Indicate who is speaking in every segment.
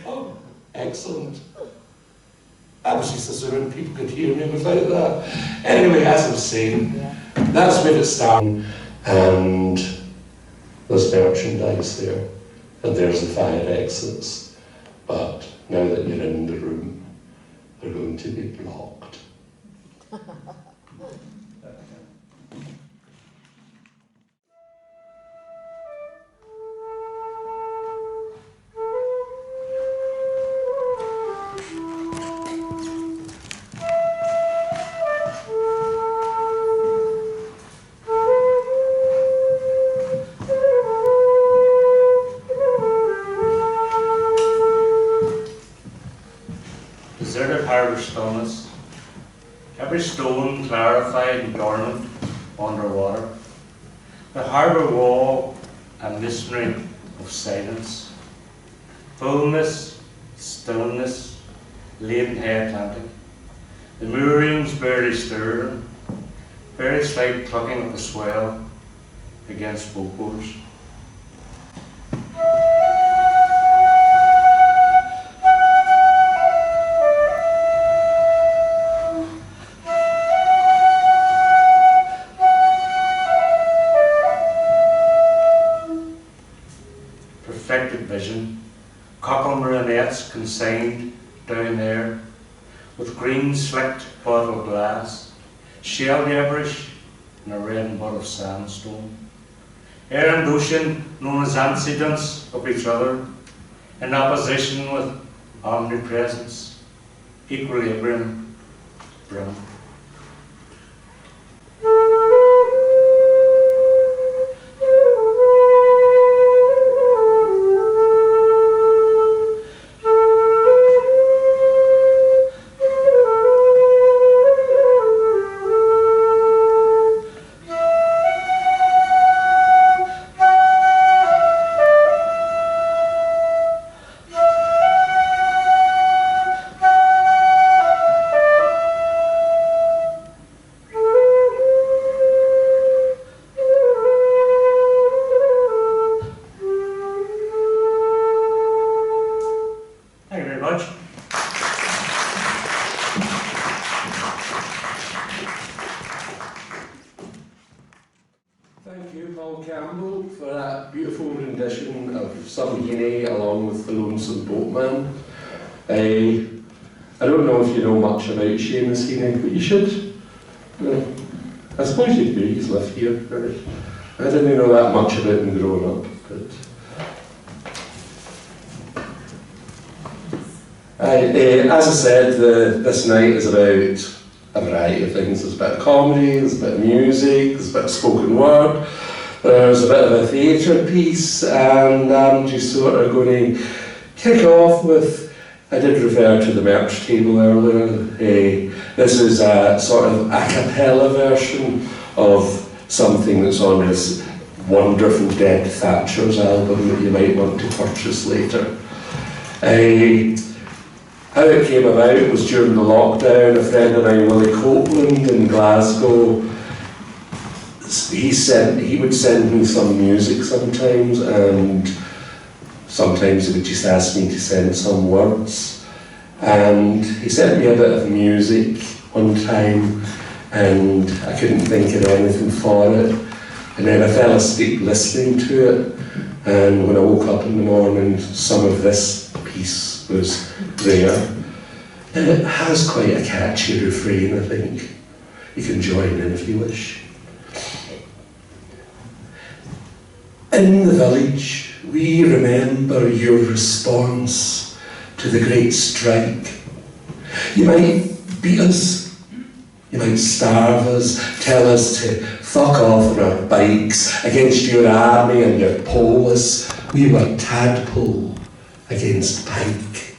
Speaker 1: Oh, excellent. I was just assuming people could hear me without that. Anyway, as I was saying, that's where it started, and there's merchandise there, and there's the fire exits. But now that you're in the room, they're going to be blocked.
Speaker 2: Deserted harbour stillness, every stone clarified and dormant underwater, the harbour wall a mystery of silence, fullness, stillness, laden high Atlantic, the moorings barely stirred, very slight clucking of the swell against boat boards. Vision, cockle marionettes consigned down there, with green slicked bottle glass, shell gibberish, and a red and butt of sandstone. Air and ocean known as antecedents of each other, in opposition with omnipresence, equilibrium, brim.
Speaker 1: Thank you, Paul Campbell, for that beautiful rendition of Some Guinea along with the Lonesome Boatman. I don't know if you know much about Seamus Heaney, but you should. I suppose you do, he's lived here. Right? I didn't know that much about him growing up. But as I said, this night is about a variety of things. There's a bit of comedy, there's a bit of music, there's a bit of spoken word, there's a bit of a theatre piece, and I'm just sort of going to kick off with, I did refer to the merch table earlier. This is a sort of a cappella version of something that's on this wonderful Dead Thatchers album that you might want to purchase later. How it came about was during the lockdown. A friend of mine, Willie Copeland in Glasgow, he would send me some music sometimes, and sometimes he would just ask me to send some words. And he sent me a bit of music one time, and I couldn't think of anything for it. And then I fell asleep listening to it, and when I woke up in the morning, some of this piece was there. And it has quite a catchy refrain, I think. You can join in if you wish. In the village, we remember your response to the great strike. You might beat us, you might starve us, tell us to fuck off on our bikes against your army and your polis. We were tadpole against pike.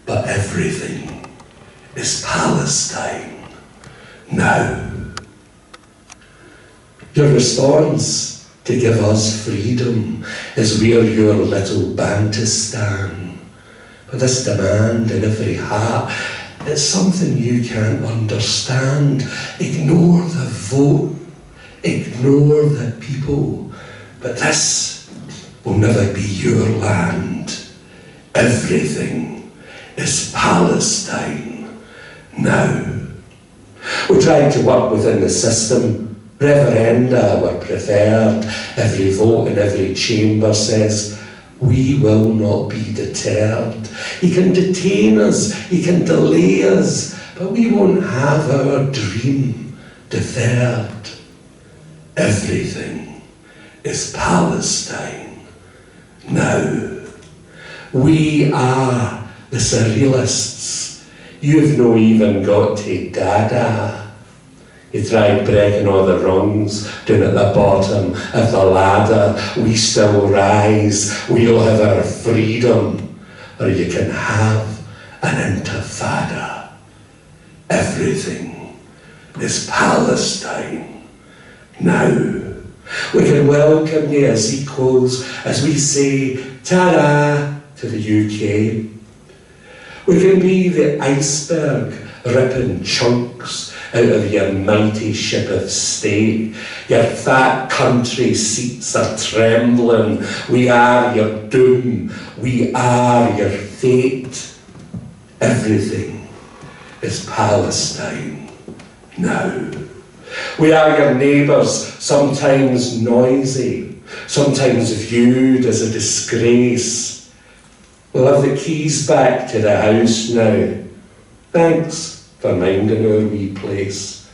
Speaker 1: But everything is Palestine now. Your response to give us freedom is wear your little Bantustan. But this demand in every hat, it's something you can't understand. Ignore the vote, ignore the people, but this will never be your land. Everything is Palestine now. We tried to work within the system. Referenda were preferred. Every vote in every chamber says, we will not be deterred. He can detain us, he can delay us, but we won't have our dream deferred. Everything is Palestine now. We are the surrealists. You've no even got to Dada. You tried breaking all the rungs down at the bottom of the ladder. We still rise. We'll have our freedom. Or you can have an intifada. Everything is Palestine now. We can welcome you as equals as we say ta-da to the UK. We can be the iceberg ripping chunks out of your mighty ship of state. Your fat country seats are trembling. We are your doom. We are your fate. Everything is Palestine now. We are your neighbours, sometimes noisy, sometimes viewed as a disgrace. We'll have the keys back to the house now. Thanks for minding our wee place.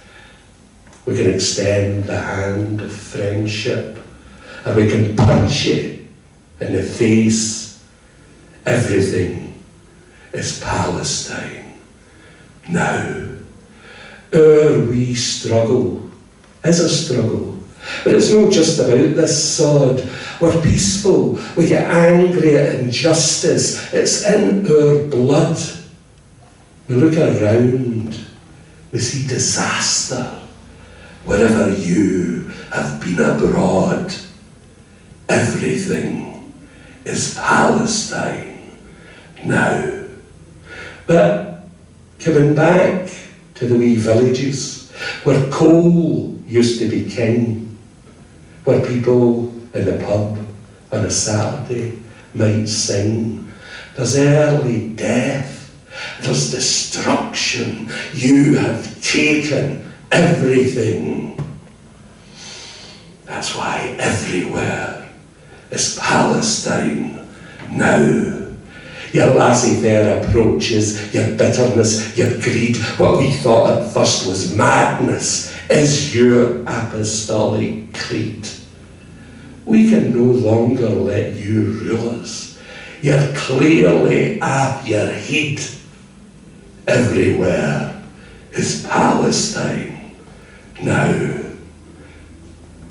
Speaker 1: We can extend the hand of friendship, and we can punch you in the face. Everything is Palestine now. Our wee struggle is a struggle, but it's not just about this sod. We're peaceful, we get angry at injustice, it's in our blood. We look around, we see disaster wherever you have been abroad. Everything is Palestine now. But coming back to the wee villages where coal used to be king, where people in the pub on a Saturday might sing, there's early death, there's destruction, you have taken everything. That's why everywhere is Palestine now. Your laissez-faire approaches, your bitterness, your greed, what we thought at first was madness, is your apostolic creed. We can no longer let you rule us. You're clearly at your head. Everywhere is Palestine now.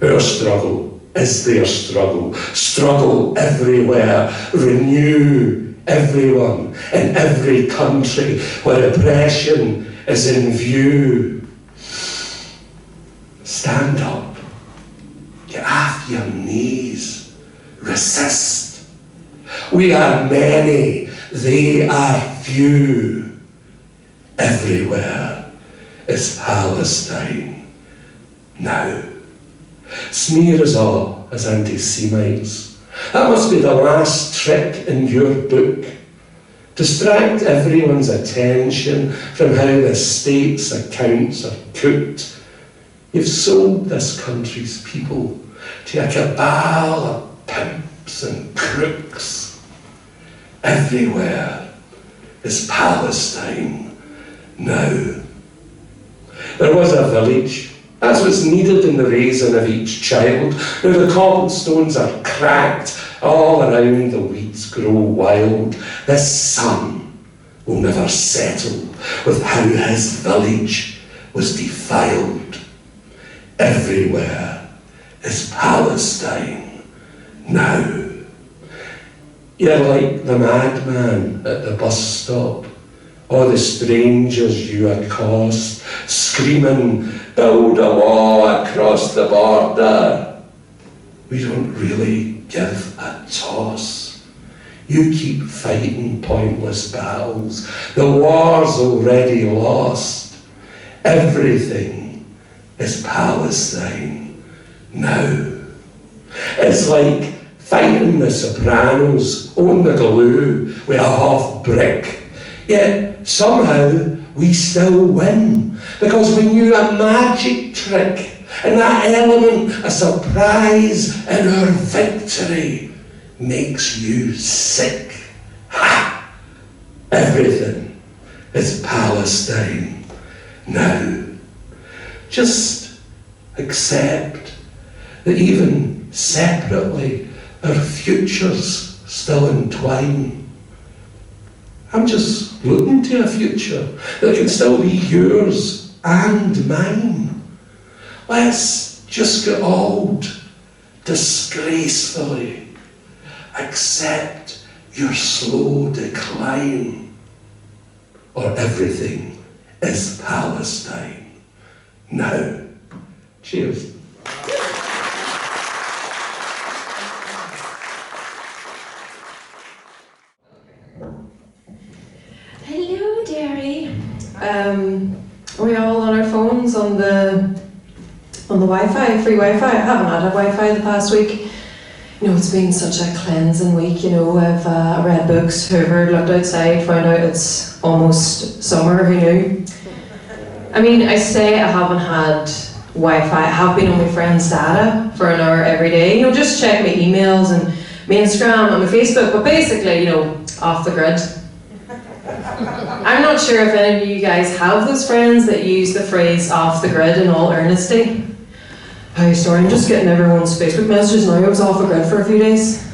Speaker 1: Our struggle is their struggle. Struggle everywhere. Renew everyone in every country where oppression is in view. Stand up. Get off your knees. Resist. We are many. They are few. Everywhere is Palestine now. Smear us all as anti-Semites. That must be the last trick in your book. Distract everyone's attention from how the state's accounts are cooked. You've sold this country's people to a cabal of pimps and crooks. Everywhere is Palestine now. There was a village. That's what's needed in the raising of each child. Now the cobblestones are cracked, all around the weeds grow wild. This son will never settle with how his village was defiled. Everywhere is Palestine now. You're like the madman at the bus stop. All the strangers you accost, screaming, build a wall across the border. We don't really give a toss. You keep fighting pointless battles. The war's already lost. Everything is Palestine now. It's like fighting the Sopranos on the glue with a half brick. Yet somehow we still win, because we knew a magic trick and that element of surprise in our victory makes you sick. Ha! Everything is Palestine now. Just accept that even separately our futures still entwine. I'm just looking to a future that can still be yours and mine. Let's just get old, disgracefully. Accept your slow decline, or everything is Palestine now. Cheers.
Speaker 3: Hello, Derry. Are we all on our phones on the Wi-Fi, free Wi-Fi? I haven't had a Wi-Fi the past week. You know, it's been such a cleansing week. You know, I've read books, hoovered, looked outside, found out it's almost summer. Who knew? I mean, I say I haven't had Wi-Fi. I have been on my friend's data for an hour every day. You know, just check my emails and my Instagram and my Facebook. But basically, you know, off the grid. I'm not sure if any of you guys have those friends that use the phrase off the grid in all earnesty. Hi, sorry, I'm just getting everyone's Facebook messages now. I was off the grid for a few days.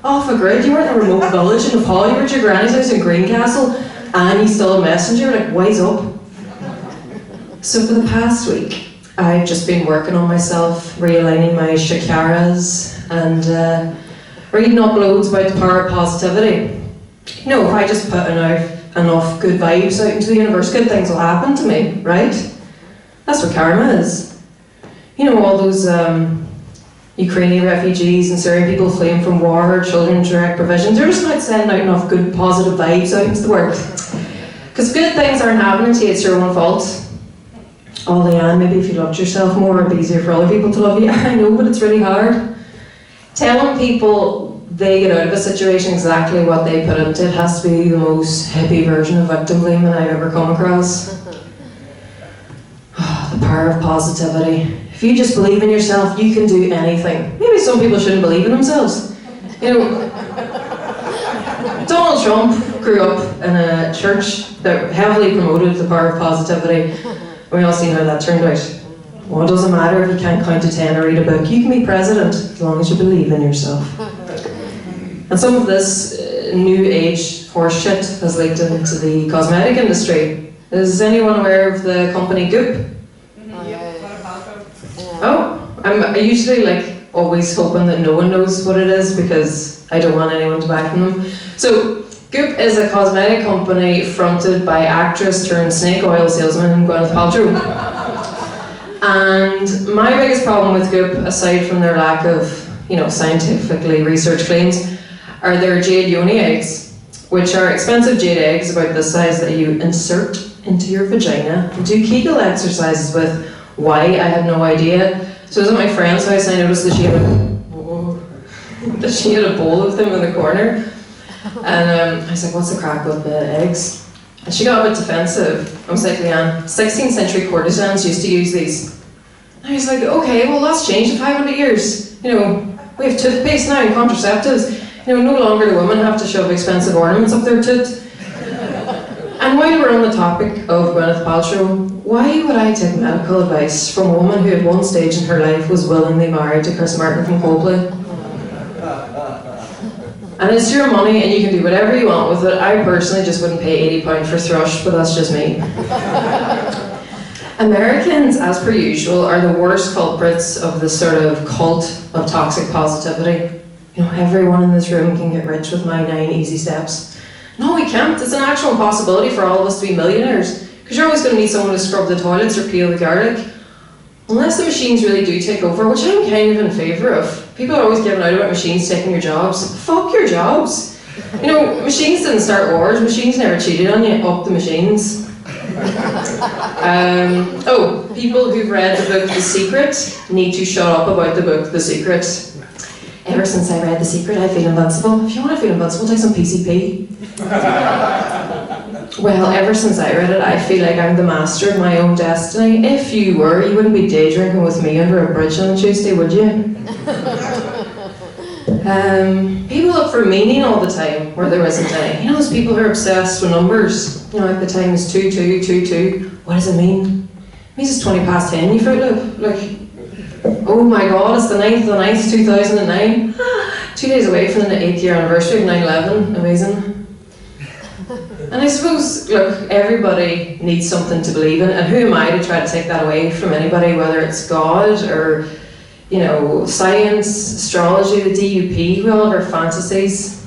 Speaker 3: Off a grid? You weren't in a remote village in Nepal, you were at your granny's house in Greencastle, and you still a messenger, like, wise up. So for the past week, I've just been working on myself, realigning my shakaras, and reading up loads about the power of positivity. You know, if I just put enough good vibes out into the universe, good things will happen to me, right? That's what karma is. You know, all those Ukrainian refugees and Syrian people fleeing from war, children in direct provisions, they're just not sending out enough good positive vibes out into the world. Because good things aren't happening to you, it's your own fault. Oh, Leeann, maybe if you loved yourself more, it'd be easier for other people to love you. I know, but it's really hard. Telling people they get out of a situation exactly what they put into it has to be the most hippie version of victim blaming I've ever come across. Oh, the power of positivity. If you just believe in yourself, you can do anything. Maybe some people shouldn't believe in themselves. You know, Donald Trump grew up in a church that heavily promoted the power of positivity. We all seen how that turned out. Well, it doesn't matter if you can't count to 10 or read a book. You can be president as long as you believe in yourself. And some of this new age horseshit has leaked into the cosmetic industry. Is anyone aware of the company Goop? Oh, I'm usually always hoping that no one knows what it is because I don't want anyone to buy from them. So Goop is a cosmetic company fronted by actress turned snake oil salesman Gwyneth Paltrow. And my biggest problem with Goop, aside from their lack of, scientifically researched claims, are their jade yoni eggs, which are expensive jade eggs about this size that you insert into your vagina and do Kegel exercises with. Why? I had no idea. So I was at my friend's house and I noticed that she had a bowl of them in the corner. And I was like, what's the crack with the eggs? And she got a bit defensive. I was like, Leeann, 16th century courtesans used to use these. And I was like, okay, well that's changed in 500 years. We have toothpaste now and contraceptives. No longer do women have to shove expensive ornaments up their toot. And while we're on the topic of Gwyneth Paltrow, why would I take medical advice from a woman who at one stage in her life was willingly married to Chris Martin from Coldplay? And it's your money and you can do whatever you want with it. I personally just wouldn't pay £80 for thrush, but that's just me. Americans, as per usual, are the worst culprits of this sort of cult of toxic positivity. Everyone in this room can get rich with my 9 easy steps. No, we can't. It's an actual impossibility for all of us to be millionaires. Because you're always going to need someone to scrub the toilets or peel the garlic. Unless the machines really do take over, which I'm kind of in favour of. People are always giving out about machines taking your jobs. Fuck your jobs. Machines didn't start wars. Machines never cheated on you. Up the machines. People who've read the book The Secret need to shut up about the book The Secret. Ever since I read The Secret, I feel invincible. If you want to feel invincible, take some PCP. Well, ever since I read it, I feel like I'm the master of my own destiny. If you were, you wouldn't be day drinking with me under a bridge on a Tuesday, would you? People look for meaning all the time where there isn't any. You know those people who are obsessed with numbers? You know, like the time is 2:2:2:2. What does it mean? It means it's 20 past 10, you Fruit Loop. Like, oh my god, it's the 9th of the 9th, 2009. 2 days away from the 8th year anniversary of 9/11. Amazing. And I suppose, look, everybody needs something to believe in, and who am I to try to take that away from anybody, whether it's God or, you know, science, astrology, the DUP, we all have our fantasies.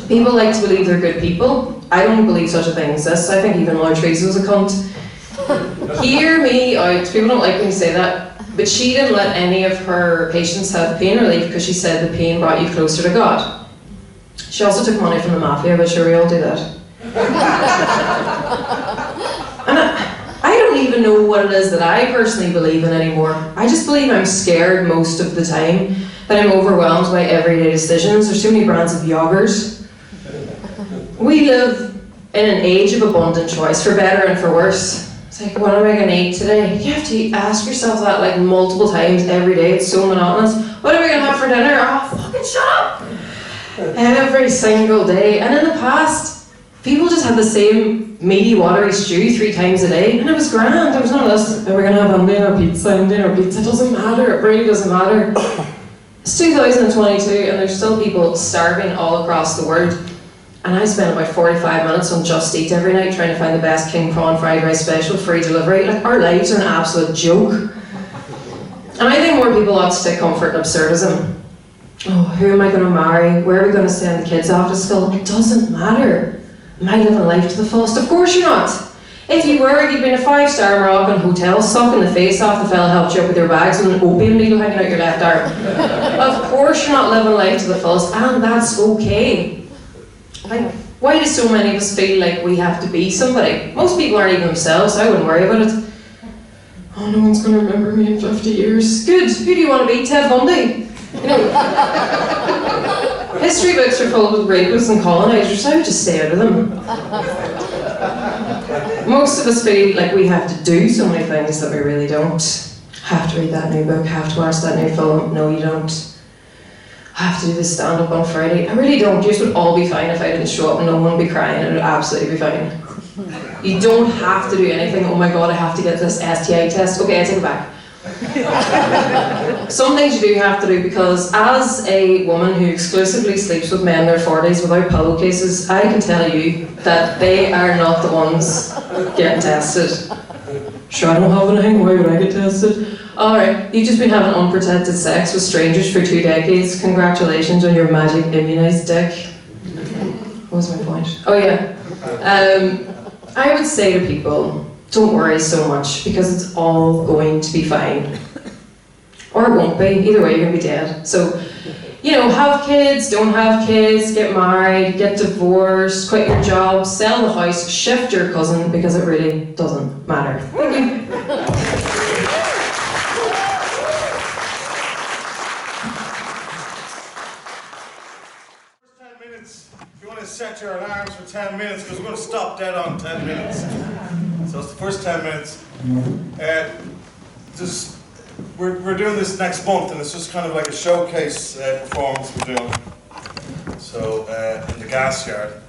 Speaker 3: People like to believe they're good people. I don't believe such a thing exists. I think even Lord Teresa was a cunt. Hear me out. People don't like when you say that. But she didn't let any of her patients have pain relief because she said the pain brought you closer to God. She also took money from the mafia, but sure we all do that. And I don't even know what it is that I personally believe in anymore. I just believe I'm scared most of the time, that I'm overwhelmed by everyday decisions. There's too many brands of yogurt. We live in an age of abundant choice, for better and for worse. It's like, what am I going to eat today? You have to ask yourself that like multiple times every day. It's so monotonous. What are we going to have for dinner? Oh, fucking shut up! Every single day. And in the past, people just had the same meaty, watery stew 3 times a day, and it was grand. There was none of this, we're going to have a dinner pizza and dinner pizza. It doesn't matter. It really doesn't matter. It's 2022, and there's still people starving all across the world. And I spend about 45 minutes on Just Eat every night trying to find the best king prawn fried rice special, free delivery. Like, our lives are an absolute joke. And I think more people ought to take comfort in absurdism. Oh, who am I going to marry? Where are we going to send the kids off to school? It doesn't matter. Am I living life to the fullest? Of course you're not. If you were, you'd be in a 5-star Moroccan hotel, sucking the face off the fella who helped you up with your bags with an opium needle hanging out your left arm. Of course you're not living life to the fullest, and that's okay. Like, why do so many of us feel like we have to be somebody? Most people aren't even themselves, so I wouldn't worry about it. Oh, no one's going to remember me in 50 years. Good. Who do you want to be? Ted Bundy? You know, history books are full with rapists and colonisers, so I would just stay out of them. Most of us feel like we have to do so many things that we really don't. Have to read that new book, have to watch that new film. No, you don't. Have to do this stand-up on Friday. I really don't. You would all be fine if I didn't show up and no one would be crying. It would absolutely be fine. You don't have to do anything. Oh my god, I have to get this STI test. Okay, I take it back. Some things you do have to do, because as a woman who exclusively sleeps with men in their 40s without pillowcases, I can tell you that they are not the ones getting tested. Sure, I don't have anything, why would I get tested? Alright, you've just been having unprotected sex with strangers for 2 decades. Congratulations on your magic immunised dick. What was my point? Oh yeah. I would say to people, don't worry so much, because it's all going to be fine. Or it won't be. Either way, you're going to be dead. So, you know, have kids, don't have kids, get married, get divorced, quit your job, sell the house, shift your cousin, because it really doesn't matter. Thank you.
Speaker 4: Set your alarms for 10 minutes, because we're going to stop dead on 10 minutes. So it's the first 10 minutes. We're doing this next month, and it's just kind of like a showcase performance we're doing. So in the Gasyard.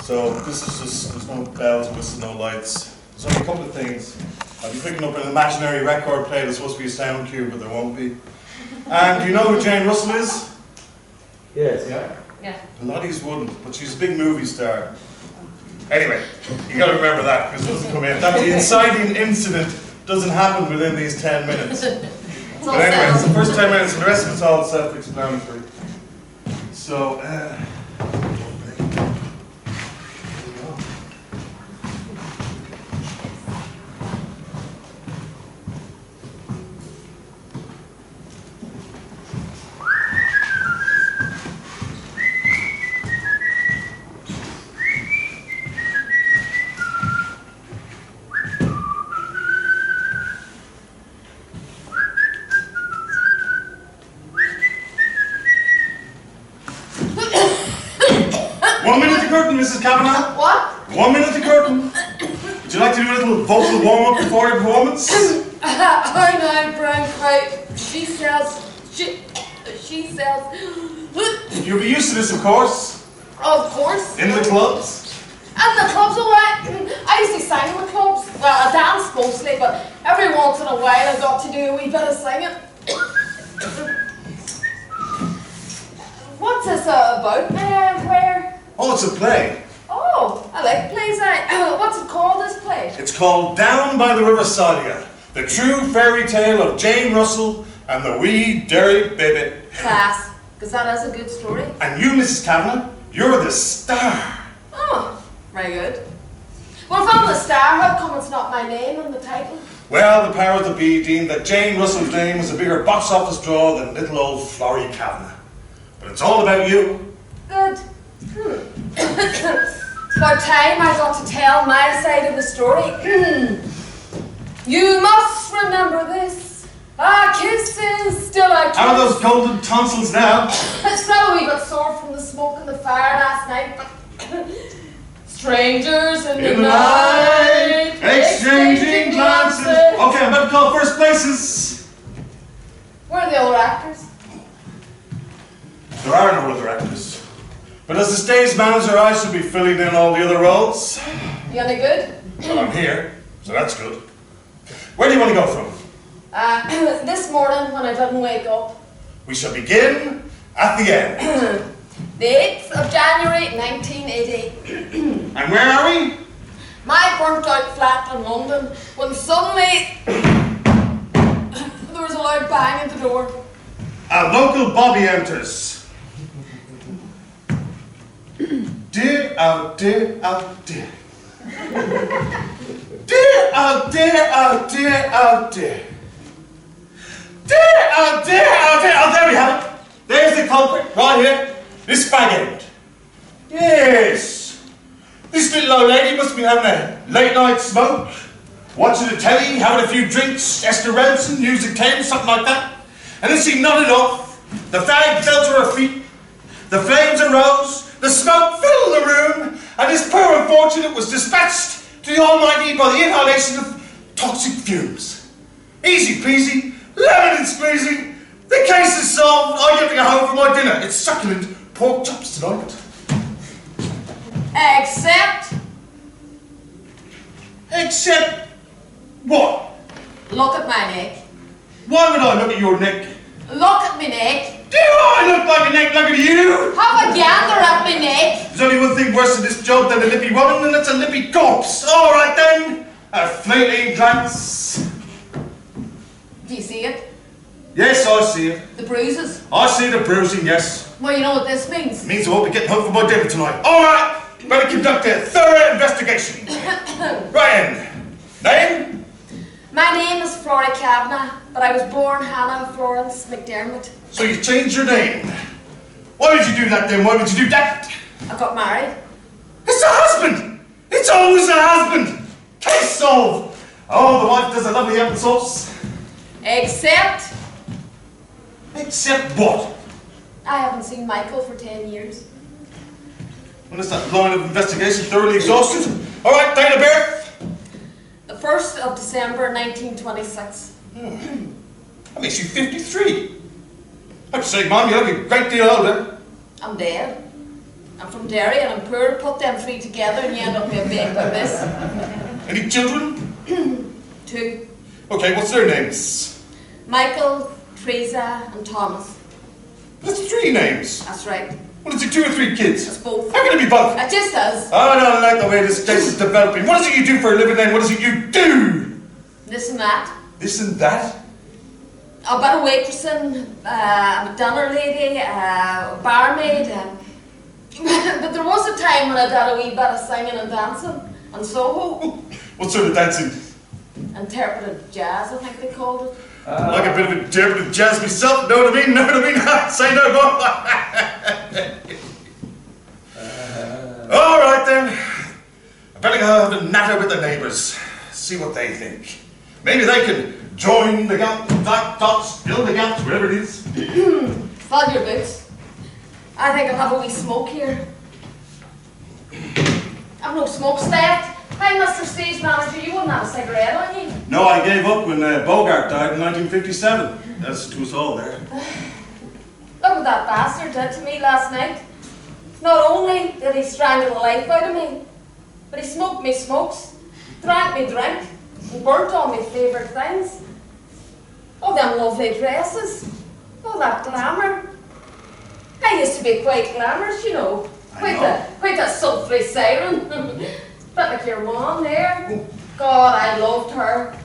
Speaker 4: So this is just, there's no bells, whistles, no lights. There's only a couple of things. I'll be picking up an imaginary record player that's supposed to be a sound cue, but there won't be. And do you know who Jane Russell is?
Speaker 1: Yes.
Speaker 4: Yeah. Yeah. A lot of these wouldn't, but she's a big movie star. Anyway, you got to remember that, because it doesn't come in. That the inciting incident doesn't happen within these 10 minutes. But anyway, it's the first 10 minutes, and the rest of it's all self-explanatory. So, curtain, Mrs. Kavanagh.
Speaker 5: What?
Speaker 4: 1 minute the curtain. Would you like to do a little vocal warm-up before your performance?
Speaker 5: I know, Frank. She sells.
Speaker 4: You'll be used to this, of course.
Speaker 5: Of course.
Speaker 4: In the clubs.
Speaker 5: At the clubs, all right. I used to sing in the clubs. Well, I dance mostly, but every once in a while I got to do a wee bit of singing. What's this about, Claire?
Speaker 4: Oh, it's a play.
Speaker 5: Oh, I like plays. What's it called, this play?
Speaker 4: It's called Down by the River Salia, the true fairy tale of Jane Russell and the wee Derry baby.
Speaker 5: Class, because that is a good story.
Speaker 4: And you, Mrs. Kavanagh, you're the star.
Speaker 5: Oh, very good. Well, if I'm the star, how come it's not my name in the title?
Speaker 4: Well, the powers that be deemed that Jane Russell's name was a bigger box office draw than little old Florrie Kavanagh. But it's all about you.
Speaker 5: Good. It's about time I got to tell my side of the story. You must remember this. Our kisses still are kisses.
Speaker 4: How are those golden tonsils now?
Speaker 5: It's probably got sore from the smoke and the fire last night. Strangers in the night,
Speaker 4: exchanging glances. Okay, I'm about to call first places.
Speaker 5: Where are the other actors?
Speaker 4: There are no other actors. But as the stage manager, I should be filling in all the other roles.
Speaker 5: You any good?
Speaker 4: Well, I'm here, so that's good. Where do you want to go from?
Speaker 5: This morning when I didn't wake up.
Speaker 4: We shall begin at the end.
Speaker 5: The 8th of January 1988.
Speaker 4: And where are we?
Speaker 5: My burnt out flat in London when suddenly there was a loud bang at the door.
Speaker 4: A local bobby enters. Dear, oh dear, oh dear. Dear, oh dear, oh dear, oh dear. Dear, oh dear, oh dear. Oh, there we have it. There's the culprit, right here. This fag end. Yes. This little old lady must be having a late night smoke, watching the telly, having a few drinks, Esther Ranson, music 10, something like that. And then she nodded off. The fag fell to her feet. The flames arose. The smoke filled the room. And this poor unfortunate was dispatched to the Almighty by the inhalation of toxic fumes. Easy peasy, lemon and squeezy. The case is solved. I get to go home for my dinner. It's succulent pork chops tonight. Except what?
Speaker 5: Look at my neck.
Speaker 4: Why would I look at your neck?
Speaker 5: Look at my neck.
Speaker 4: Do I look like a neck looking at you?
Speaker 5: Have a gander at my neck.
Speaker 4: There's only one thing worse in this job than a lippy woman, and it's a lippy corpse. All right then. A fleeting glance.
Speaker 5: Do you see it?
Speaker 4: Yes, I see it.
Speaker 5: The bruises?
Speaker 4: I see the bruising, yes.
Speaker 5: Well, you know what this means.
Speaker 4: It means I won't be getting home for my dinner tonight. All right. Better conduct a thorough investigation. Right then. Name?
Speaker 5: My name is Florrie Kavanagh, but I was born Hannah Florence McDermott.
Speaker 4: So you changed your name. Why did you do that then? Why would you do that?
Speaker 5: I got married.
Speaker 4: It's a husband! It's always a husband! Case solved! Oh, the wife does a lovely applesauce.
Speaker 5: Except
Speaker 4: what?
Speaker 5: I haven't seen Michael for 10 years.
Speaker 4: When is that line of investigation thoroughly exhausted? All right, date of birth?
Speaker 5: The 1st of December 1926.
Speaker 4: That makes you 53. I'd say, Mom, you look a great deal older.
Speaker 5: I'm dead. I'm from Derry and I'm poor. Put them three together and you end up with a babe like this.
Speaker 4: Any children?
Speaker 5: 2.
Speaker 4: Okay, what's their names?
Speaker 5: Michael, Teresa and Thomas.
Speaker 4: That's 3 names.
Speaker 5: That's right.
Speaker 4: Well, is it 2 or 3 kids?
Speaker 5: It's both.
Speaker 4: How can it be both?
Speaker 5: It just does.
Speaker 4: I don't like the way this case is developing. What is it you do for a living then? What is it you do?
Speaker 5: This and that.
Speaker 4: This and that?
Speaker 5: A bit of waitressing, a dinner lady, a barmaid. But there was a time when I did a wee bit of singing and dancing in Soho.
Speaker 4: What sort of dancing?
Speaker 5: Interpreted jazz, I think they called it.
Speaker 4: Like a bit of interpretive jazz myself, know what I mean? Know what I mean? Say no more. All right then. I better go have a natter with the neighbours. See what they think. Maybe they can join the gap, dots, fill the gaps, wherever it is.
Speaker 5: Fill your boots. I think I'll have a wee smoke here. I've no smokestack. Hi, Mr. Stage Manager, you wouldn't have a cigarette on you.
Speaker 4: No, I gave up when Bogart died in 1957. That's to us all there.
Speaker 5: Look what that bastard did to me last night. Not only did he strangle the life out of me, but he smoked me smokes, drank me drink, and burnt all my favourite things. Oh, them lovely dresses. Oh, that glamour. I used to be quite glamorous, you know. Quite a sultry siren. Bit like your mom there. God, I loved her.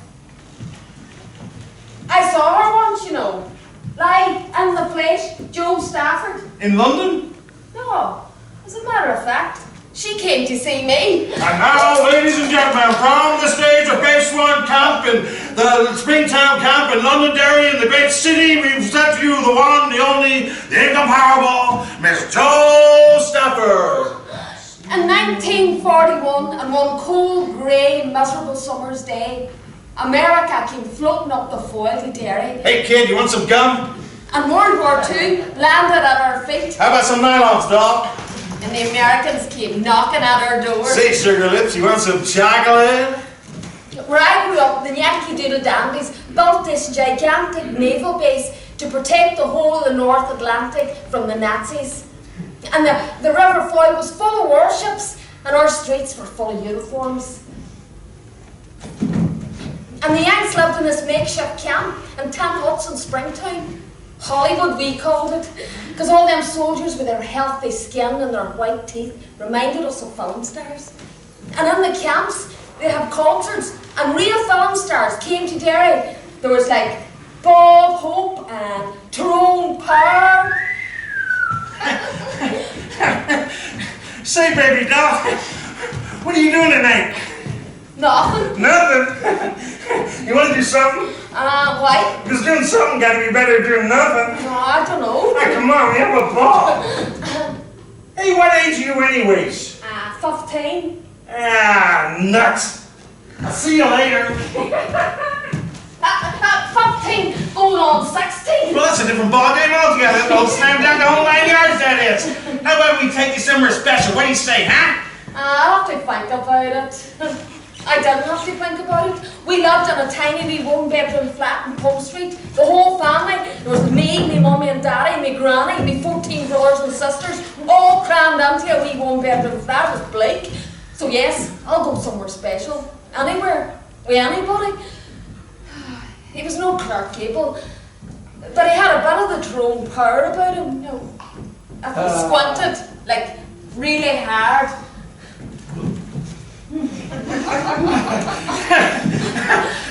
Speaker 5: I saw her once, you know. Like, in the flesh, Joe Stafford.
Speaker 4: In London?
Speaker 5: No, as a matter of fact, she came to see me.
Speaker 4: And now, ladies and gentlemen, from the stage of Bayswater Camp in the Springtown Camp in Salon Derry in the great city, we've sent to you the one, the only, the incomparable, Miss Joe Stafford.
Speaker 5: In 1941, on one cold, grey, miserable summer's day, America came floating up the foil to Derry.
Speaker 4: Hey kid, you want some gum?
Speaker 5: And World War II landed at our feet.
Speaker 4: How about some nylons, Doc?
Speaker 5: And the Americans came knocking at our door.
Speaker 4: Say, sugar lips, you want some chocolate?
Speaker 5: Where I grew up, the Yankee Doodle Dandies built this gigantic naval base to protect the whole of the North Atlantic from the Nazis. And the River Foyle was full of warships, and our streets were full of uniforms. And the Yanks lived in this makeshift camp in 10 huts in Springtown. Hollywood, we called it, because all them soldiers with their healthy skin and their white teeth reminded us of film stars. And in the camps, they had concerts, and real film stars came to Derry. There was like Bob Hope and Tyrone Power.
Speaker 4: Say, baby doll, what are you doing tonight?
Speaker 5: Nothing.
Speaker 4: Nothing? You want to do something?
Speaker 5: Why?
Speaker 4: Because doing something got to be better than doing nothing.
Speaker 5: No, I don't know.
Speaker 4: Hey, come on, we have a ball. Hey, what age are you anyways?
Speaker 5: 15.
Speaker 4: Ah, nuts. I'll see you later.
Speaker 5: 15 going on 16.
Speaker 4: Well, that's a different ball game altogether. Don't slam down the whole 9 yards, that is. How about we take you somewhere special? What do you say, huh?
Speaker 5: I'll have to think about it. I didn't have to think about it. We lived in a tiny wee one-bedroom flat in Pump Street. The whole family. There was me, me mummy and daddy, me granny, me 14 brothers and sisters, all crammed into a wee one-bedroom flat. It was bleak. So yes, I'll go somewhere special. Anywhere. With anybody. He was no Clark Gable, but he had a bit of the Tyrone Power about him, you know. If he squinted, like, really hard.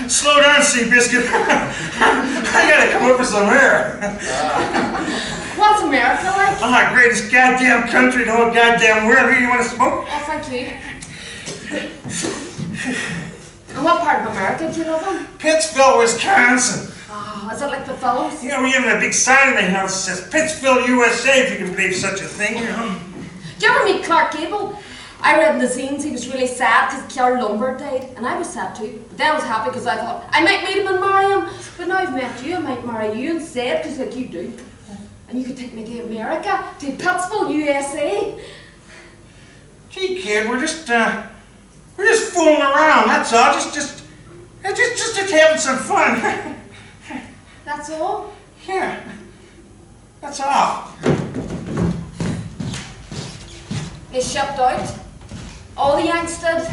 Speaker 4: Slow down, Seabiscuit. I gotta come over some air.
Speaker 5: What's America like?
Speaker 4: Ah, greatest goddamn country in the whole goddamn world. Here, you want to smoke?
Speaker 5: Oh, thank you. And what part of America do you live in?
Speaker 4: Pittsfield, Wisconsin.
Speaker 5: Oh, is it like the films?
Speaker 4: You know, we have a big sign in the house that says Pittsfield, USA, if you can believe such a thing, you know.
Speaker 5: Do you ever meet Clark Gable? I read in the zines he was really sad because Carol Lombard died, and I was sad too. But then I was happy because I thought I might meet him and marry him. But now I've met you, I might marry you instead, because like you do. And you could take me to America, to Pittsfield, USA.
Speaker 4: Gee, kid, we're just fooling around. That's all. Just having some fun.
Speaker 5: That's all?
Speaker 4: Yeah, that's all.
Speaker 5: They shipped out. All the Yanks did.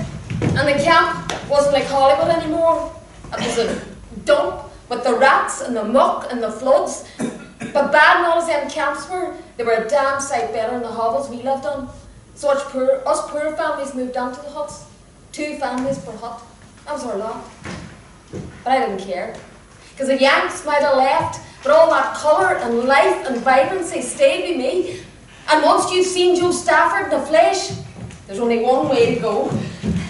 Speaker 5: And the camp wasn't like Hollywood anymore. It was a dump with the rats and the muck and the floods. But bad and all as them camps were, they were a damn sight better than the hovels we lived on. So us poor families moved into the huts. 2 families per hut. That was our lot. But I didn't care. Because the Yanks might have left, but all that colour and life and vibrancy stayed with me. And once you've seen Joe Stafford in the flesh, there's only one way to go.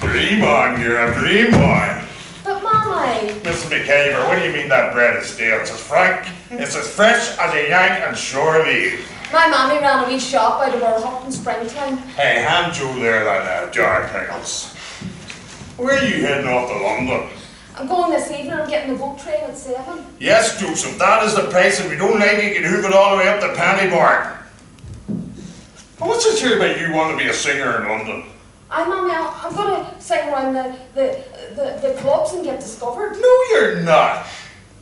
Speaker 4: Dream on, you're a dream boy.
Speaker 5: But Mommy...
Speaker 4: Mrs. McKay, what do you mean that bread is stale? It's as frank, it's as fresh as a Yank and shore leave.
Speaker 5: My mammy ran a wee shop out of our hut in Springtown.
Speaker 4: Hey, hand Joe there that jar of pickles. Where are you heading off to London?
Speaker 5: I'm going this evening. I'm getting the boat train at 7.
Speaker 4: Yes, Joseph, that is the price. If you don't like it, you can hoof it all the way up to Pennybarn. What's this here about you want to be a singer in London?
Speaker 5: Mommy, I'm going to sing around the clubs and get discovered.
Speaker 4: No, you're not.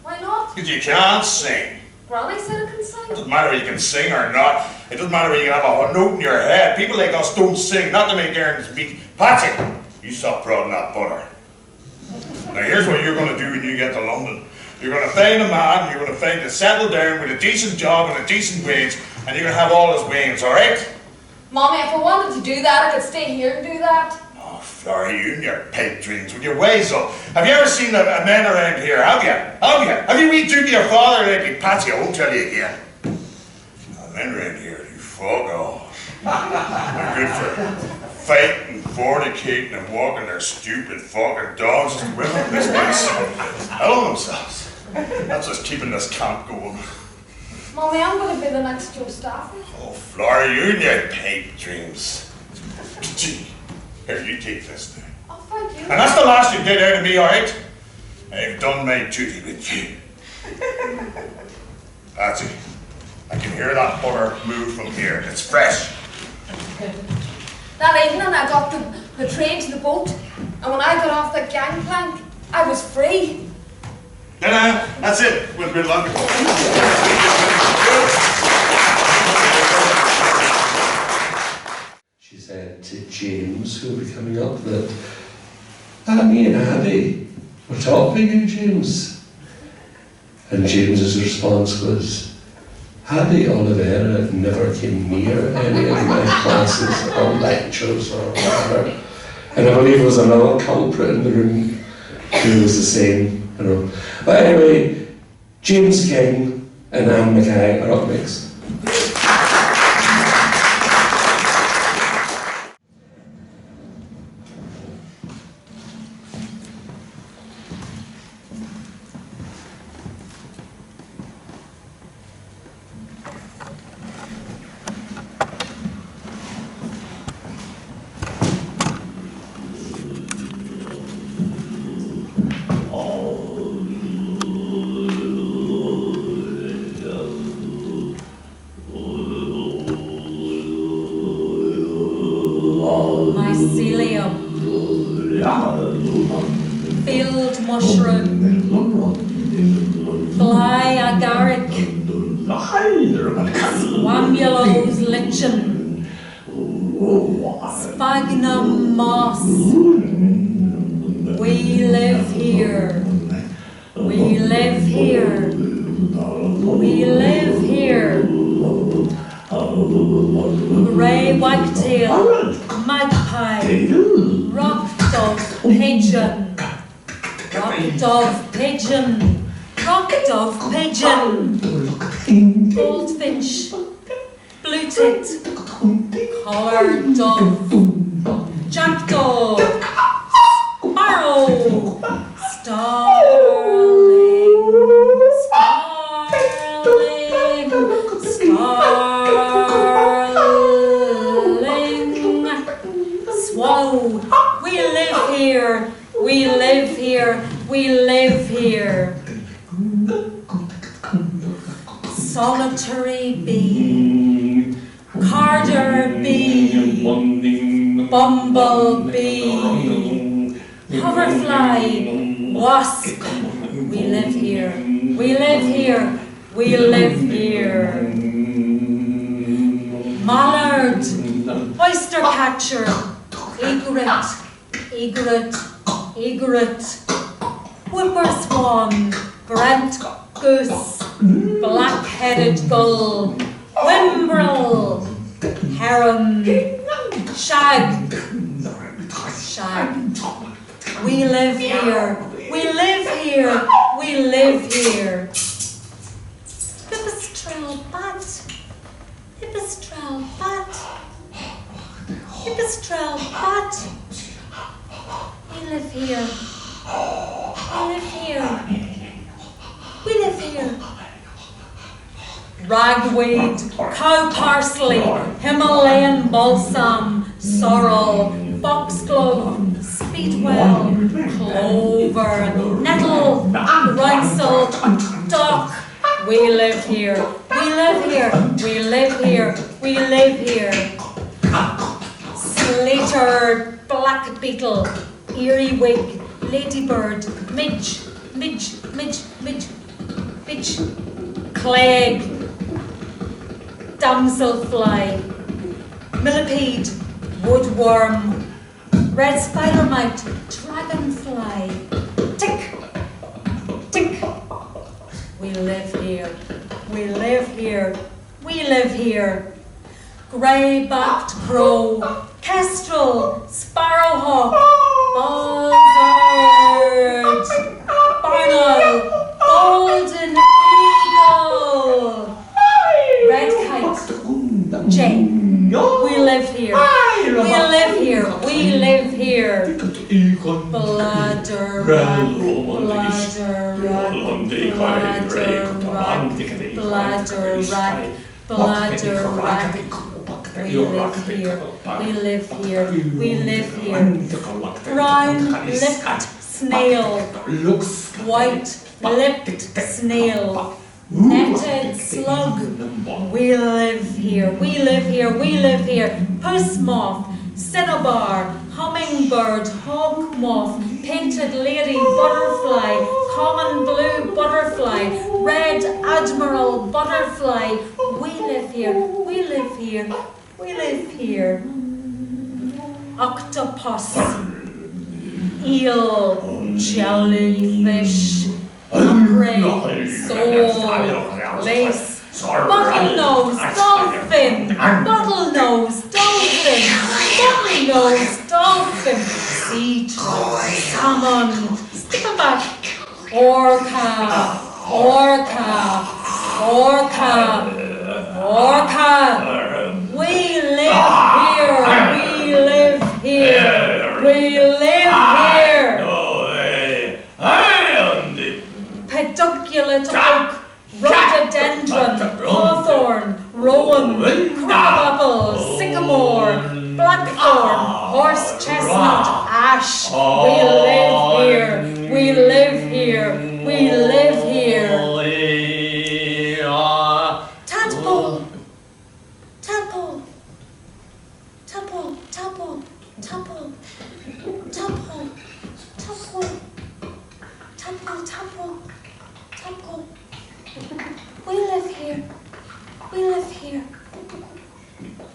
Speaker 5: Why not?
Speaker 4: Because you can't sing.
Speaker 5: Granny said I can sing.
Speaker 4: It doesn't matter if you can sing or not. It doesn't matter if you can have a note in your head. People like us don't sing, not to make ends meet. Patsy, you stop prodding that butter. Now here's what you're going to do when you get to London. You're going to find a man, you're going to find a settle down with a decent job and a decent wage, and you're going to have all his wains, alright?
Speaker 5: Mommy, if I wanted to do that, I could stay here and do that.
Speaker 4: Oh, Florrie, you and your pipe dreams with your ways up. Have you ever seen a man around here? Have you? Have you read through to your father lately? Patsy, I won't tell you again. Men around here, you fuck off. They're good for fighting, fornicating, and walking their stupid fucking dogs as the women in this place. Hello themselves. That's just keeping this camp going.
Speaker 5: Mommy, I'm going to be the next Joe Stafford.
Speaker 4: Oh, Florrie, you and your pipe dreams. Gee, here, you take this thing.
Speaker 5: Oh, thank you.
Speaker 4: And that's the last you get out of me, alright? I've done my duty with you. Patsy, I can hear that butter move from here. It's fresh.
Speaker 5: That evening I got the train to the boat, and when I got off the gangplank, I was free.
Speaker 4: That's it. We'll be long.
Speaker 1: She said to James, who will be coming up, that me and Abby were talking to you, James. And James's response was, Abby Oliveira never came near any of my classes or lectures or whatever. And I believe there was another culprit in the room who was the same, you know. But anyway, James King and Anne McKay are up next.
Speaker 6: Mycelium, field mushroom, fly agaric, squamulose lichen, sphagnum moss. We live here. We live here. We live here. Grey wagtail, magpie, rock dove, pigeon, rock dove, pigeon, rock dove, pigeon, goldfinch, blue-tit, collared dove, jackdaw, sparrow, starling, swallow. We live here. We live here. We live here. Solitary bee, carder bee, bumblebee, hoverfly, wasp. We live here. We live here. We live here. Mallard, oyster catcher, egret, egret, egret, whipper swan, brent goose, black-headed gull, whimbrel, heron, shag, shag. We live here. We live here. We live here. Pipistrelle bat, pipistrelle bat, pipistrelle bat. We live here. We live here. We live here. Ragweed, cow parsley, Himalayan balsam, sorrel, foxglove, speedwell, clover, nettle, groundsel, dock. We live here. We live here. We live here. We live here. Later, black beetle, earwig, ladybird, midge, clegg, damselfly, millipede, woodworm, red spider mite, dragonfly, tick, tick. We live here, we live here, we live here. Grey-backed crow, kestrel, sparrowhawk, buzzard, barn owl, golden eagle, red kite, jay. We live here. We live here. We live here. Bladder rack, bladder rack. We live here. We live here. We live here. Brown-lipped snail, white-lipped snail, netted slug. We live here. We live here. We live here. Puss moth, cinnabar, hummingbird, hawk moth, painted lady butterfly, common blue butterfly, red admiral butterfly. We live here. We live here. We live here. Octopus, eel, jellyfish, mackerel, sole, lace, bottlenose, dolphin, bottlenose, dolphin, bottlenose, dolphin, sea trout, salmon, stickleback, orca, orca, orca, orca. We live here. We live here. We live here. Pedunculate oak, rhododendron, hawthorn, rowan, crabapple, sycamore, blackthorn, horse chestnut, ash. We live here. We live here. We live here. Tadpole. Tadpole. Tadpole. Tadpole. Tadpole. Tadpole. Tadpole. Tadpole. Tadpole. Tadpole. We live here. We live here.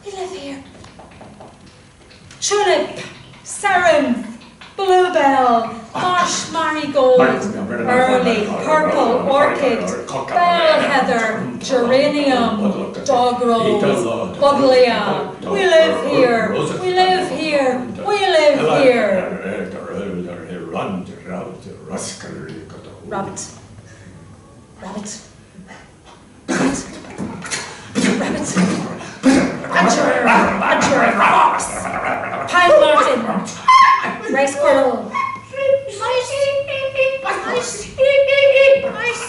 Speaker 6: We live here. Tulip, ceranth, bluebell, marsh marigold, early, purple orchid, bell heather, geranium, dog rose, buddleia. We live here. We live here. We live here. Rabbit. Rabbit. Rabbit. Rabbit. Badger. Badger. Fox. Pine martin. Gray squirrel. Mice. Mice. Mice.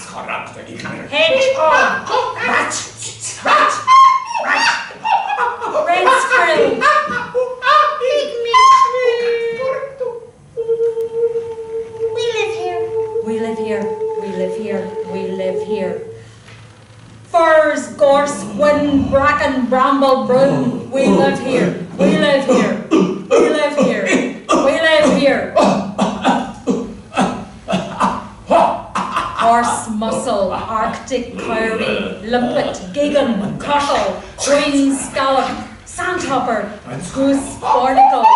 Speaker 6: Hedgehog. Rat. Rat. Rat. Red squirrel. We live here. We live here. We live here. We live here. Furze, gorse, wind, bracken, bramble, broom. We live here. We live here. We live here. We live here. Horse mussel, arctic coyote, limpet, gigan, cockle, green scallop, sandhopper, goose, barnacle,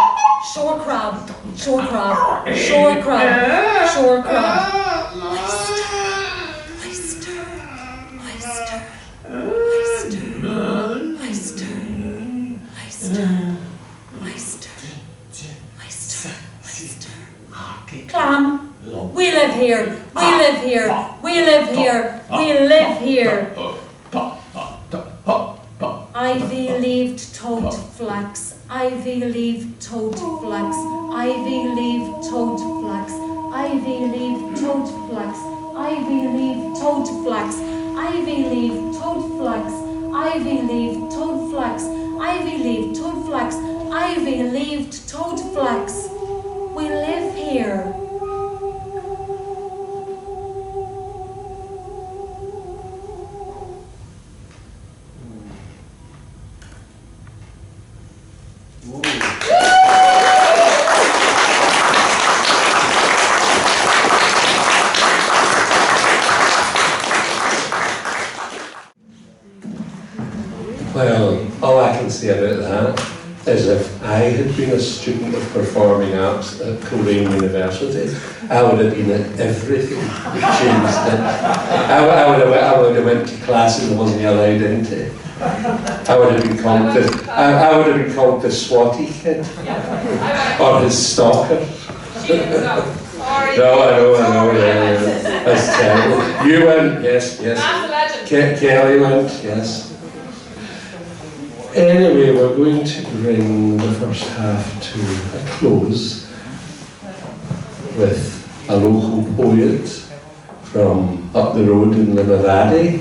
Speaker 6: shore crab, shore crab, shore crab, shore crab. Oyster, oyster, oyster, oyster, oyster, oyster, oyster, oyster, clam. We live here. We live here. We live here. We live here. Ivy-leaved toad flax. Ivy-leaved toad flax. Ivy-leaved toad flax. Ivy-leaved toad flax. Ivy-leaved toad flax. Ivy-leaved toad flax. Ivy-leaved toad flax. Ivy-leaved toad flax. Ivy-leaved toad flax. We live here.
Speaker 1: Ooh. as if I had been a student of performing arts at Coleraine University. I would have been at everything that James did. I would have went to classes I wasn't allowed into. I would have been called I would have been called the Swatty kid, or his stalker. No, I know, yeah. That's terrible. You went, yes. Kelly went, yes. Anyway, we're going to bring the first half to a close with a local poet from up the road in Limavady.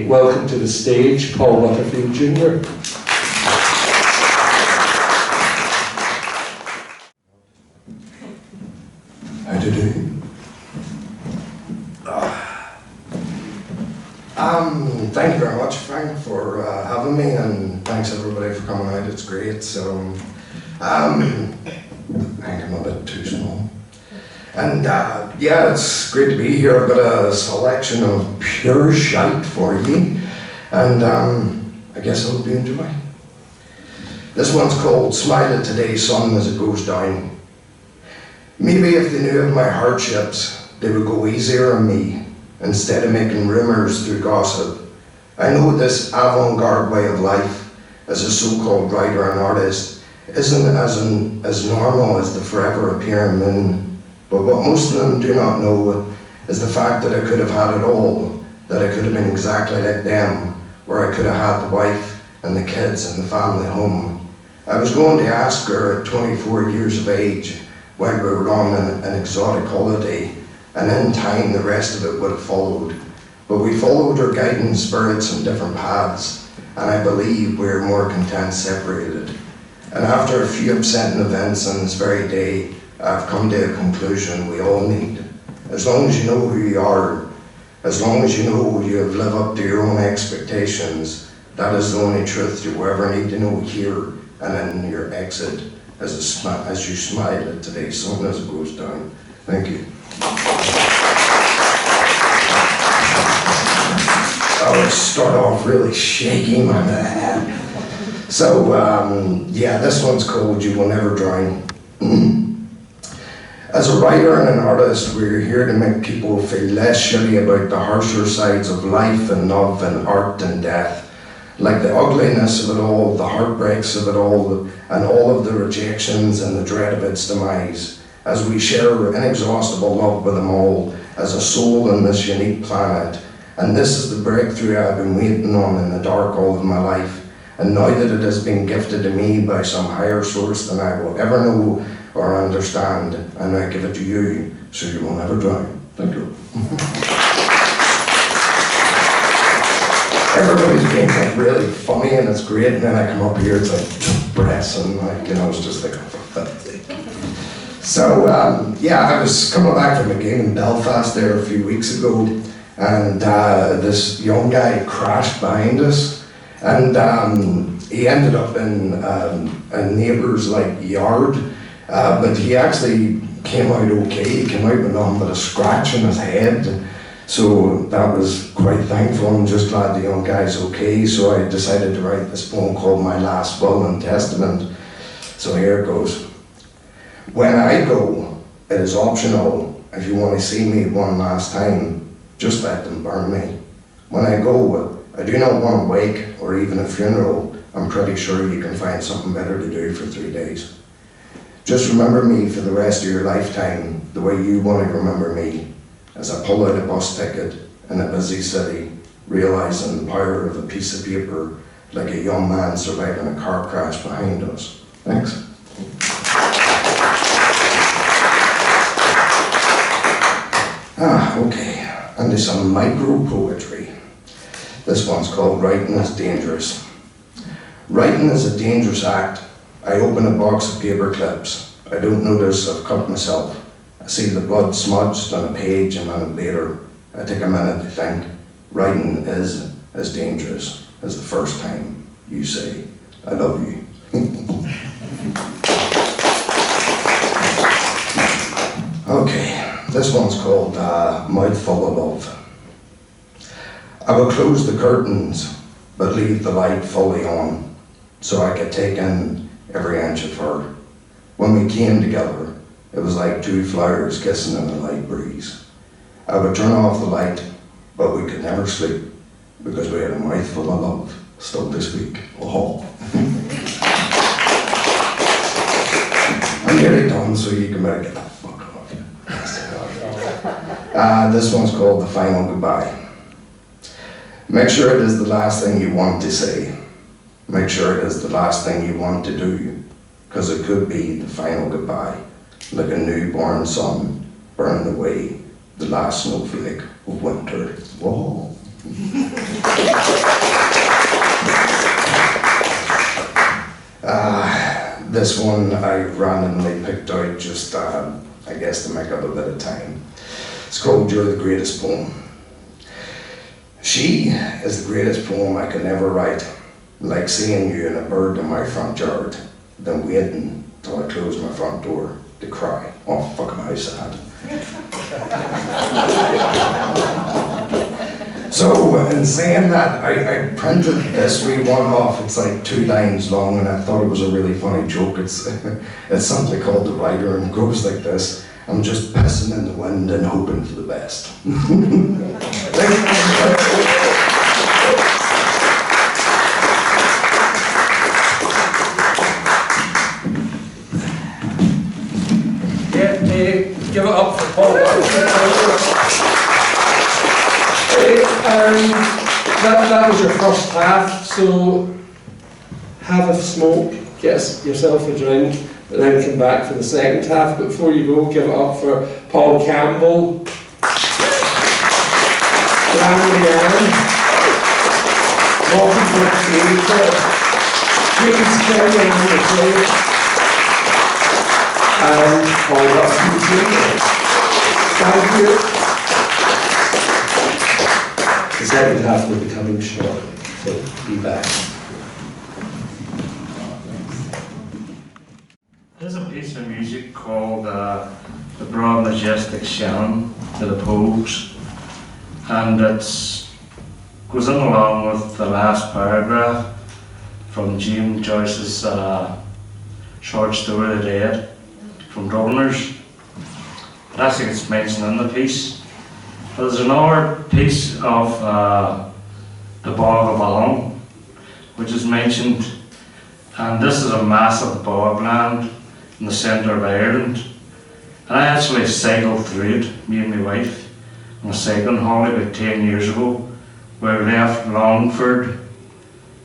Speaker 1: Welcome to the stage, Paul Butterfield Jr.
Speaker 7: How do you do? Thank you very much, Frank, for having me, and thanks everybody for coming out. It's great. So, I think I'm a bit too small. And yeah, it's great to be here. I've got a selection of pure shite for you, and I guess I hope you enjoy. This one's called Smile at Today's Sun as It Goes Down. Maybe if they knew of my hardships, they would go easier on me instead of making rumours through gossip. I know this avant-garde way of life as a so-called writer and artist isn't as normal as the forever appearing moon. But what most of them do not know is the fact that I could have had it all, that I could have been exactly like them, where I could have had the wife and the kids and the family home. I was going to ask her at 24 years of age when we were on an exotic holiday, and in time the rest of it would have followed. But we followed her guiding spirits on different paths, and I believe we are more content separated. And after a few upsetting events on this very day, I've come to a conclusion we all need. As long as you know who you are, as long as you know you have lived up to your own expectations, that is the only truth you will ever need to know here and in your exit as you smile at today's sun as it goes down. Thank you. I'll start off really shaky, my man. So, yeah, this one's called You Will Never Drown. As a writer and an artist, we're here to make people feel less shitty about the harsher sides of life and love and art and death. Like the ugliness of it all, the heartbreaks of it all, and all of the rejections and the dread of its demise. As we share inexhaustible love with them all, as a soul on this unique planet. And this is the breakthrough I've been waiting on in the dark all of my life. And now that it has been gifted to me by some higher source than I will ever know or understand, I now give it to you, so you will never drown. Thank you. Everybody's being like really funny and it's great, and then I come up here, it's like breaths and like, you know, it's just like, so, yeah, I was coming back from a gig in Belfast there a few weeks ago, and this young guy crashed behind us, and he ended up in a neighbour's like yard, but he actually came out okay. He came out with nothing but a scratch on his head, so that was quite thankful. I'm just glad the young guy's okay. So I decided to write this poem called My Last Will and Testament. So here it goes. When I go, it is optional. If you want to see me one last time, just let them burn me. When I go, I do not want a wake or even a funeral. I'm pretty sure you can find something better to do for 3 days. Just remember me for the rest of your lifetime the way you want to remember me, as I pull out a bus ticket in a busy city, realizing the power of a piece of paper like a young man surviving a car crash behind us. Thanks. Okay, and there's some micro poetry. This one's called Writing is Dangerous. Writing is a dangerous act. I open a box of paper clips. I don't notice I've cut myself. I see the blood smudged on a page a minute later. I take a minute to think. Writing is as dangerous as the first time you say, I love you. Okay, this one's called Mouthful of Love. I will close the curtains, but leave the light fully on. so I could take in every inch of her. When we came together, it was like two flowers kissing in a light breeze. I would turn off the light, but we could never sleep because we had a mouthful of love still to speak. Oh. I'm nearly done, so you can better get the fuck off. This one's called The Final Goodbye. Make sure it is the last thing you want to say. Make sure it is the last thing you want to do, because it could be the final goodbye, like a newborn sun burned away the last snowflake of winter. Whoa. This one I randomly picked out just, I guess, to make up a bit of time. It's called You're the Greatest Poem. She is the greatest poem I could ever write, like seeing you in a bird in my front yard, then waiting till I close my front door to cry. Oh, fucking how sad. So, in saying that, I printed this wee one off. It's like 2 lines long, and I thought it was a really funny joke. It's something called The Writer, and it goes like this. I'm just pissing in the wind and hoping for the best. Thank you.
Speaker 1: Give it up for Paul. That was your first half, so have a smoke, get yourself a drink, and then come back for the second half. But before you go, give it up for Paul Campbell, Leeann, Mockingbird, and Paul Butterfield. Thank you. The second half will be coming shortly, so be back.
Speaker 2: There's a piece of music called The Broad Majestic Shannon to the Pogues, and it goes in along with the last paragraph from James Joyce's short story The Dead from Perfromers. Actually it's mentioned in the piece. There's another piece of the Bog of Along, which is mentioned, and this is a massive bogland in the centre of Ireland. And I actually cycled through it, me and my wife, on a cycling holiday about 10 years ago. We left Longford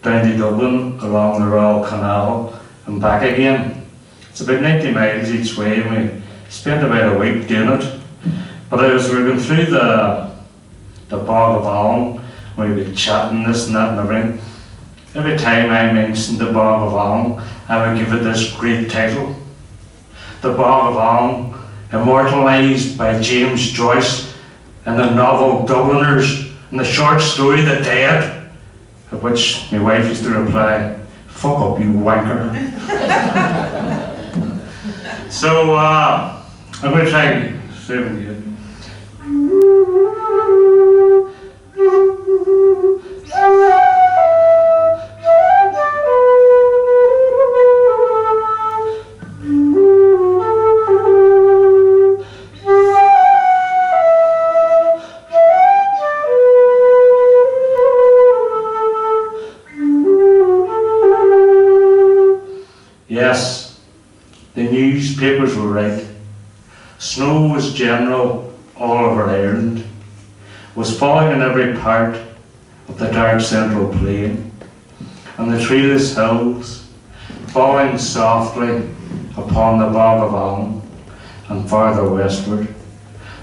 Speaker 2: down to Dublin along the Royal Canal and back again. It's about 90 miles each way, and we spent about a week doing it. But as we were going through the Bog of Along, we would be chatting this and that and everything. Every time I mentioned the Bog of Along, I would give it this great title. The Bog of Along, immortalised by James Joyce in the novel Dubliners and the short story The Dead, at which my wife used to reply, "Fuck up, you wanker." So I'm going to try and save it. Yes, the newspapers were right. Snow was general all over Ireland, was falling in every part of the dark central plain, and the treeless hills, falling softly upon the Bog of Along and farther westward,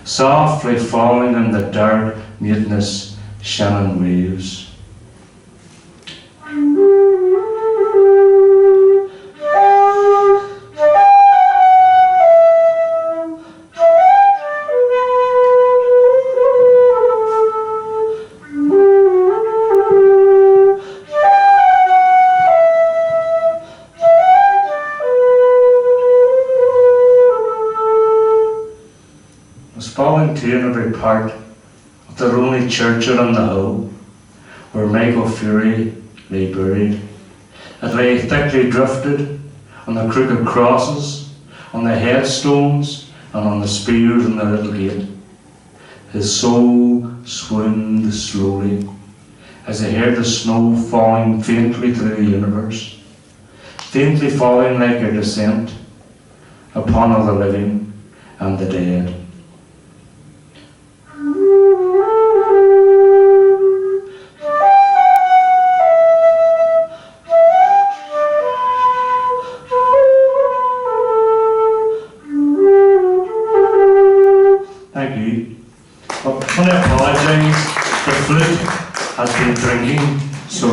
Speaker 2: softly falling in the dark, mutinous Shannon waves. Falling to in every part of the lonely churchyard on the hill where Michael Fury lay buried, It lay thickly drifted on the crooked crosses, on the headstones, and on the spears in the little gate. His soul swooned slowly as he heard the snow falling faintly through the universe, faintly falling like a descent upon all the living and the dead. Thank you. But when I apologise, the flute has been drinking, so...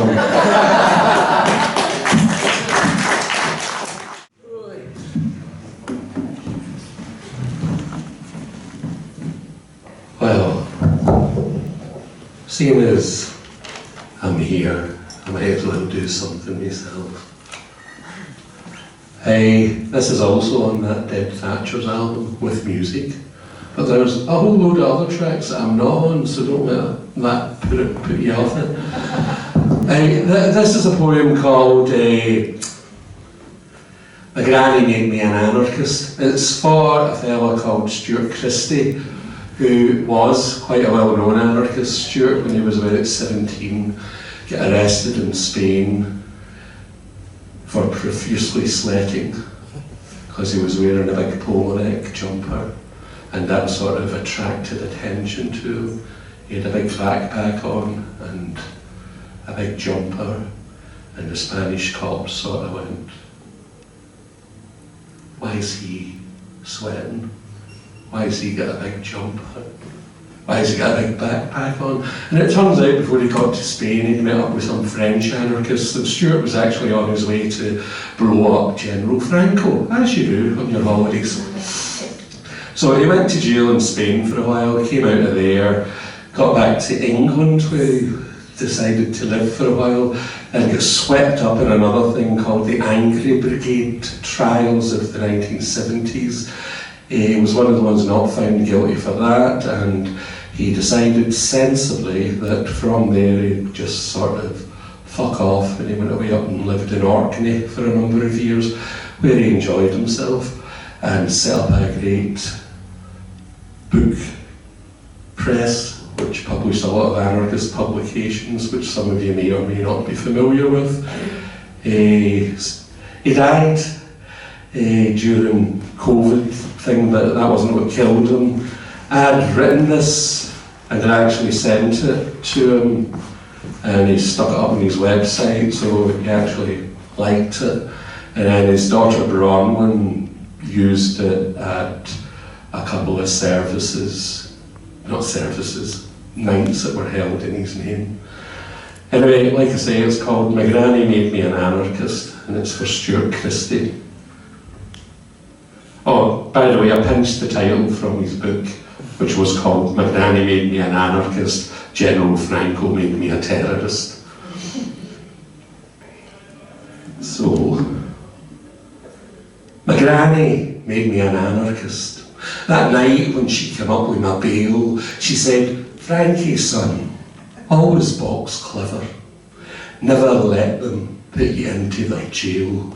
Speaker 1: Well, seeing as I'm here, I might as well do something myself. This is also on that Deb Thatcher's album with music, but there's a whole load of other tracks that I'm not on, so don't let that put you off it. This is a poem called My Granny Made Me an Anarchist. It's for a fella called Stuart Christie, who was quite a well-known anarchist. Stuart, when he was about 17, got arrested in Spain for profusely sweating because he was wearing a big polo neck jumper, and that sort of attracted attention to him. He had a big backpack on and a big jumper, and the Spanish cops sort of went, "Why is he sweating? Why has he got a big jumper? Why has he got a big backpack on?" And it turns out before he got to Spain, he'd met up with some French anarchists, and Stuart was actually on his way to blow up General Franco, as you do on your holidays. So he went to jail in Spain for a while, came out of there, got back to England where he decided to live for a while, and got swept up in another thing called the Angry Brigade trials of the 1970s. He was one of the ones not found guilty for that, and he decided sensibly that from there he'd just sort of fuck off, and he went away up and lived in Orkney for a number of years, where he enjoyed himself and set up a great book press which published a lot of anarchist publications, which some of you may or may not be familiar with. He died during COVID thing, but that wasn't what killed him. I'd written this and I actually sent it to him, and he stuck it up on his website, so he actually liked it. And then his daughter Bronwyn used it at a couple of nights that were held in his name. Anyway, like I say, it's called My Granny Made Me an Anarchist, and it's for Stuart Christie. Oh, by the way, I pinched the title from his book, which was called My Granny Made Me an Anarchist, General Franco Made Me a Terrorist. So, my granny made me an anarchist. That night when she came up with my bail, she said, "Frankie, son, always box clever. Never let them put you into their jail.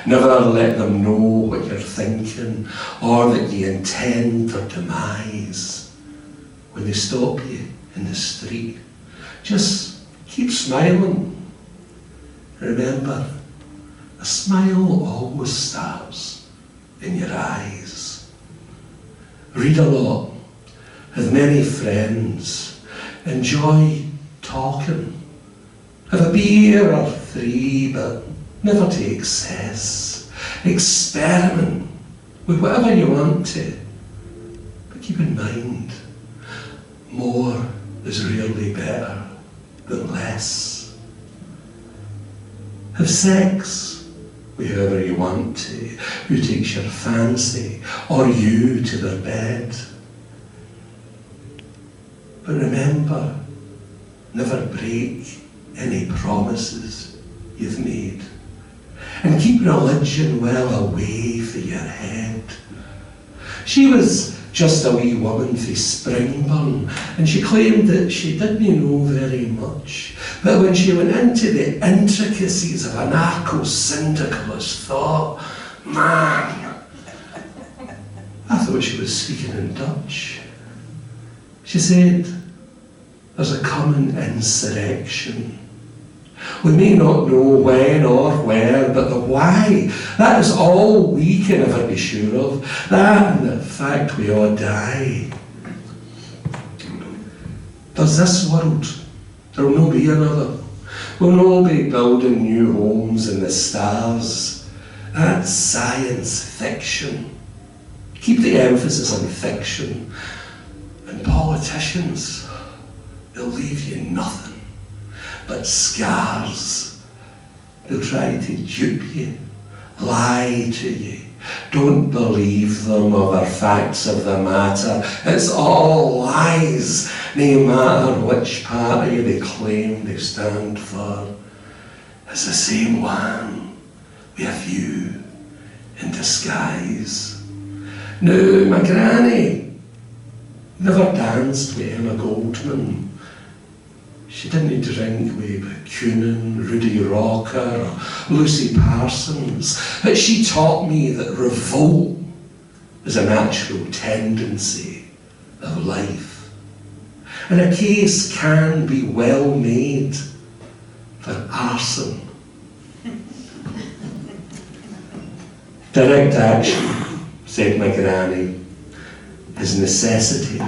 Speaker 1: Never let them know what you're thinking or that you intend their demise. When they stop you in the street, just keep smiling. Remember, a smile always starts in your eyes. Read a lot, have many friends, enjoy talking. Have a beer or 3, but never to excess. Experiment with whatever you want to. But keep in mind, more is really better than less. Have sex with whoever you want to, who takes your fancy, or you to their bed. But remember, never break any promises you've made. And keep religion well away from your head. She was just a wee woman fae Springburn, and she claimed that she didn't know very much. But when she went into the intricacies of anarcho-syndicalist thought, man, I thought she was speaking in Dutch. She said, there's a coming insurrection. We may not know when or where, but the why, that is all we can ever be sure of. That and the fact we all die. There's this world, there'll no be another. We'll no be building new homes in the stars. That's science fiction. Keep the emphasis on fiction. And politicians, they'll leave you nothing but scars. They'll try to dupe you, lie to you. Don't believe them over facts of the matter. It's all lies, no matter which party they claim they stand for. It's the same one with a view in disguise. Now, my granny never danced with Emma Goldman. She didn't drink with Bakunin, Rudy Rocker, or Lucy Parsons, but she taught me that revolt is a natural tendency of life. And a case can be well made for arson. Direct action, said my granny, is necessity.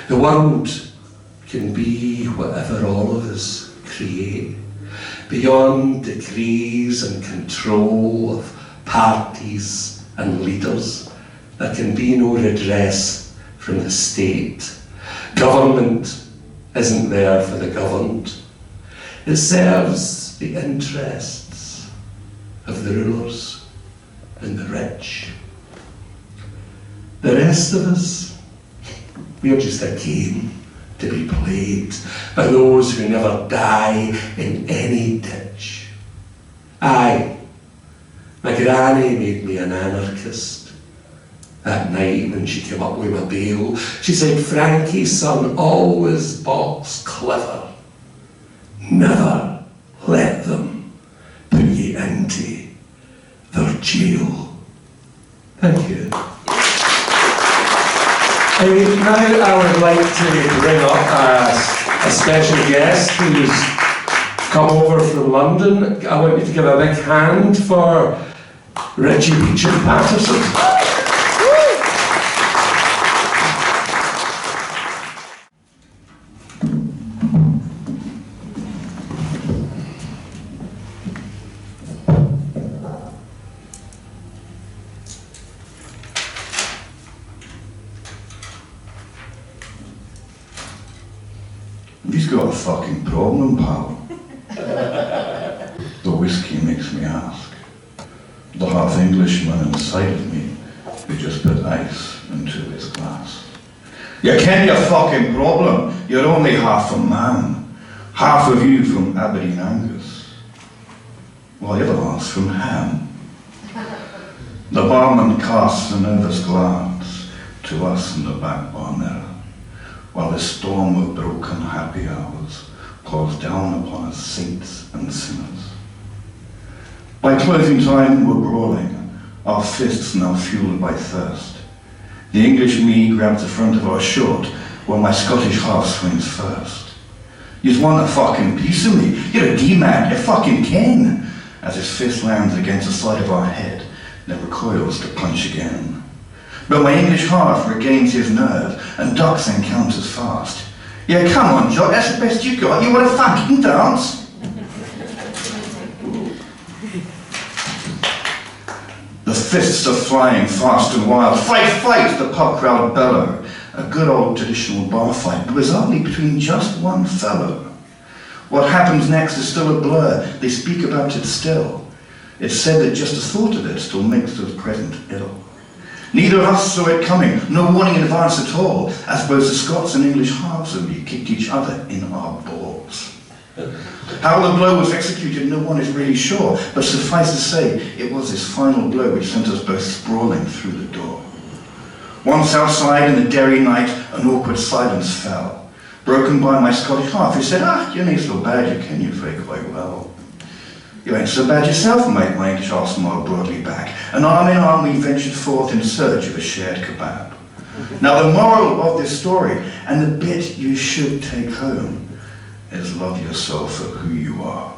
Speaker 1: The world can be whatever all of us create, beyond degrees and control of parties and leaders. There can be no redress from the state. Government isn't there for the governed. It serves the interests of the rulers and the rich. The rest of us, we're just a game to be played by those who never die in any ditch. Aye, my granny made me an anarchist. That night when she came up with my bail, she said, Frankie, son, always box clever. Never let them put you into their jail. Thank you. Now I would like to bring up a special guest who's come over from London. I want you to give a big hand for Ritchie Beacham-Paterson.
Speaker 8: He's got a fucking problem, pal. The whiskey makes me ask. The half Englishman inside of me who just put ice into his glass. You ken your fucking problem. You're only half a man. Half of you from Aberdeen Angus. Well, the other half's from Ham. The barman casts a nervous glance to us in the back bar mirror, while the storm of broken happy hours pours down upon us saints and sinners. By closing time, we're brawling, our fists now fueled by thirst. The English me grabs the front of our short, while my Scottish half swings first. You'd want a fucking piece of me, you're a D-man, you fucking ken, as his fist lands against the side of our head, then recoils to punch again. But my English half regains his nerve and ducks encounters fast. Yeah, come on, Jock, that's the best you got. You want to fucking dance? The fists are flying fast and wild. Fight, fight, the pub crowd bellow. A good old traditional bar fight, but bizarrely between just one fellow. What happens next is still a blur. They speak about it still. It's said that just the thought of it still makes those present ill. Neither of us saw it coming, no warning in advance at all, as both the Scots and English halves of me kicked each other in our balls. How the blow was executed, no one is really sure, but suffice to say, it was this final blow which sent us both sprawling through the door. Once outside in the Derry night, an awkward silence fell, broken by my Scottish half, who said, you ain't so bad, you ken your fake quite well. You ain't so bad yourself, mate, my English half smiled broadly back, and arm in arm we ventured forth in search of a shared kebab. Now the moral of this story, and the bit you should take home, is love yourself for who you are,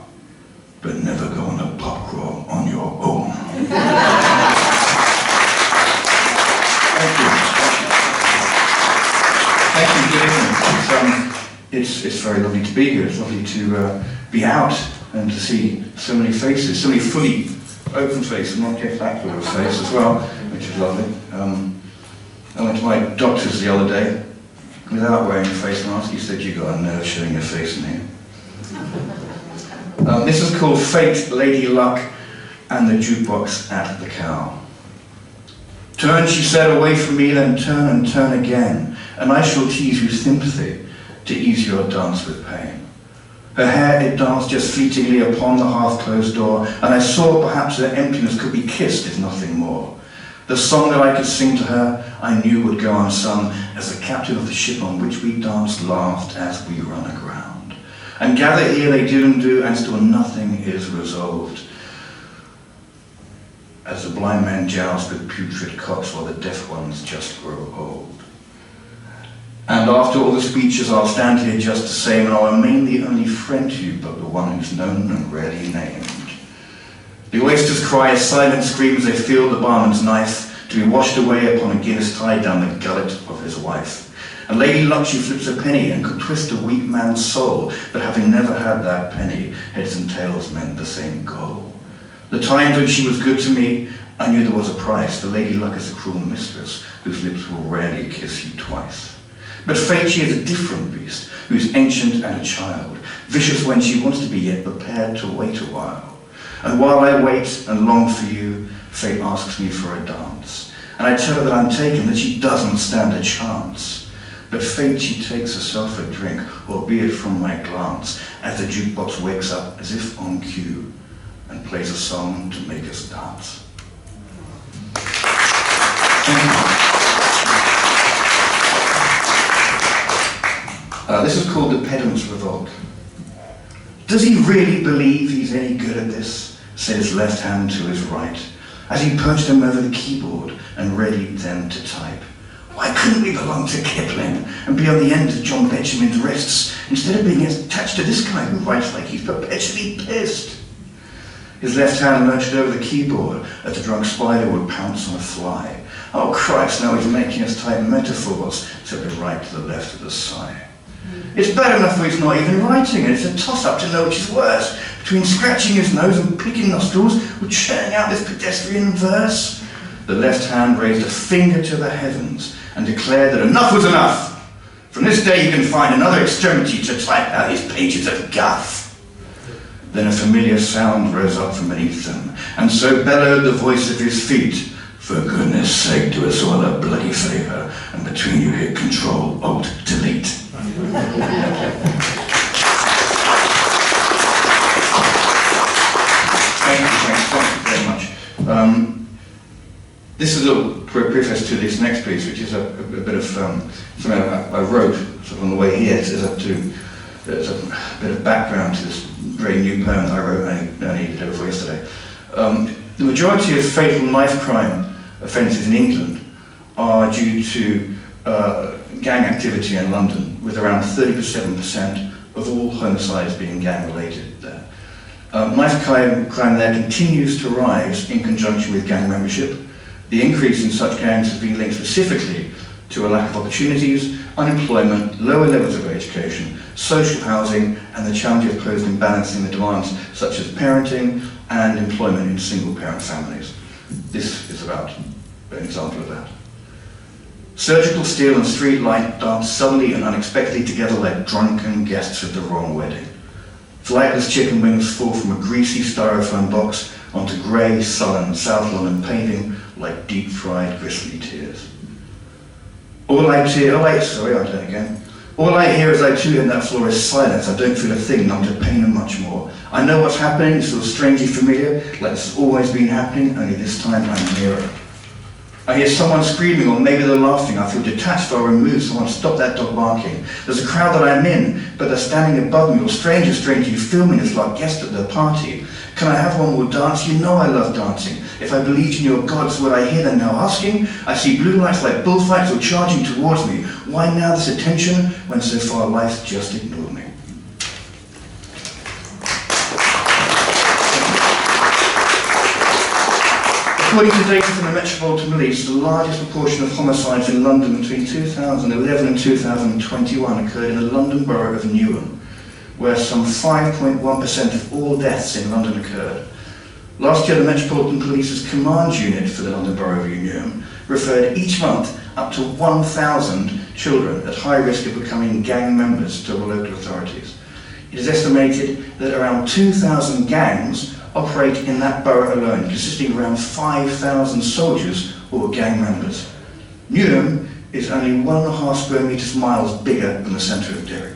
Speaker 8: but never go on a pub crawl on your own. Thank you, Davidson. It's very lovely to be here. It's lovely to be out and to see so many faces, so many fully open faces, not just that sort of face as well, which is lovely. I went to my doctor's the other day without wearing a face mask. He said, you got a nerve showing your face in here. This is called Fate, Lady Luck, and the Jukebox at the Cow. Turn, she said, away from me, then turn and turn again, and I shall tease you sympathy to ease your dance with pain. Her hair, it danced just fleetingly upon the half-closed door, and I saw perhaps her emptiness could be kissed, if nothing more. The song that I could sing to her, I knew would go unsung, as the captain of the ship on which we danced laughed as we run aground. And gather here they do and do, and still nothing is resolved. As the blind man joust with putrid cocks while the deaf ones just grow old. And after all the speeches, I'll stand here just the same, and I'll remain the only friend to you, but the one who's known and rarely named. The oysters cry a silent scream as they feel the barman's knife to be washed away upon a Guinness tied down the gullet of his wife. And Lady Luck, she flips a penny and could twist a weak man's soul, but having never had that penny, heads and tails meant the same goal. The times when she was good to me, I knew there was a price. The Lady Luck is a cruel mistress, whose lips will rarely kiss you twice. But fate, she is a different beast, who's ancient and a child, vicious when she wants to be, yet prepared to wait a while. And while I wait and long for you, fate asks me for a dance. And I tell her that I'm taken, that she doesn't stand a chance. But fate, she takes herself a drink, albeit from my glance, as the jukebox wakes up as if on cue, and plays a song to make us dance. This is called The Pedant's Revolt. Does he really believe he's any good at this? Said his left hand to his right, as he perched him over the keyboard and readied them to type. Why couldn't we belong to Kipling and be on the end of John Betjeman's wrists instead of being attached to this guy who writes like he's perpetually pissed? His left hand lurched over the keyboard as a drunk spider would pounce on a fly. Oh Christ, now he's making us type metaphors, said the right to the left of the sigh. It's bad enough when he's not even writing, and it's a toss-up to know which is worse, between scratching his nose and picking nostrils or churning out this pedestrian verse. The left hand raised a finger to the heavens and declared that enough was enough. From this day you can find another extremity to type out his pages of guff. Then a familiar sound rose up from beneath them, and so bellowed the voice of his feet, for goodness sake, do us all a bloody favour, and between you hit Control, Alt, Delete. Thank you very much. This is a little preface to this next piece, which is a bit of something I wrote sort of on the way here. There's a bit of background to this very new poem that I wrote only the day before yesterday. The majority of fatal knife crime offences in England are due to gang activity in London, with around 37% of all homicides being gang-related there. Knife crime there continues to rise in conjunction with gang membership. The increase in such gangs has been linked specifically to a lack of opportunities, unemployment, lower levels of education, social housing, and the challenges posed in balancing the demands such as parenting and employment in single-parent families. This is about an example of that. Surgical steel and street light dance suddenly and unexpectedly together like drunken guests at the wrong wedding. Flightless chicken wings fall from a greasy styrofoam box onto grey, sullen South London paving like deep-fried grisly tears. All I hear as I too in that floor is silence. I don't feel a thing, numb to pain and much more. I know what's happening, it feels strangely familiar, like it's always been happening, only this time I'm nearer. I hear someone screaming, or maybe they're laughing. I feel detached or removed. Someone stop that dog barking. There's a crowd that I'm in, but they're standing above me, or strangers you filming us like guests at their party. Can I have one more dance? You know I love dancing. If I believed in your gods, would I hear them now asking? I see blue lights like bullfights or charging towards me. Why now this attention, when so far life just ignored me? According to data from the Metropolitan Police, the largest proportion of homicides in London between 2011 and 2021 occurred in the London borough of Newham, where some 5.1% of all deaths in London occurred. Last year, the Metropolitan Police's command unit for the London borough of Newham referred each month up to 1,000 children at high risk of becoming gang members to the local authorities. It is estimated that around 2,000 gangs operate in that borough alone, consisting of around 5,000 soldiers or gang members. Newham is only 1.5 square miles bigger than the centre of Derry.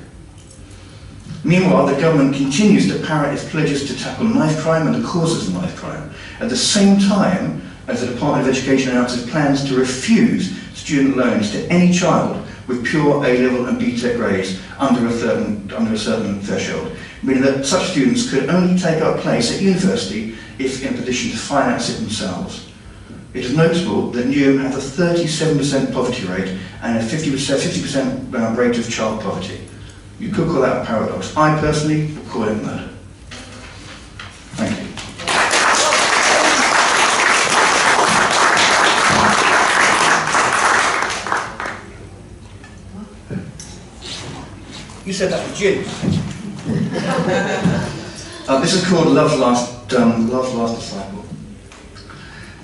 Speaker 8: Meanwhile, the government continues to parrot its pledges to tackle knife crime and the causes of knife crime, at the same time as the Department of Education announces plans to refuse student loans to any child with pure A-level and BTEC grades under a certain threshold, meaning that such students could only take up a place at university if in a position to finance it themselves. It is notable that Newham has a 37% poverty rate and a 50% rate of child poverty. You could call that a paradox. I personally would call it murder. Thank you.
Speaker 9: You said that was gin.
Speaker 8: This is called Love's Last Disciple.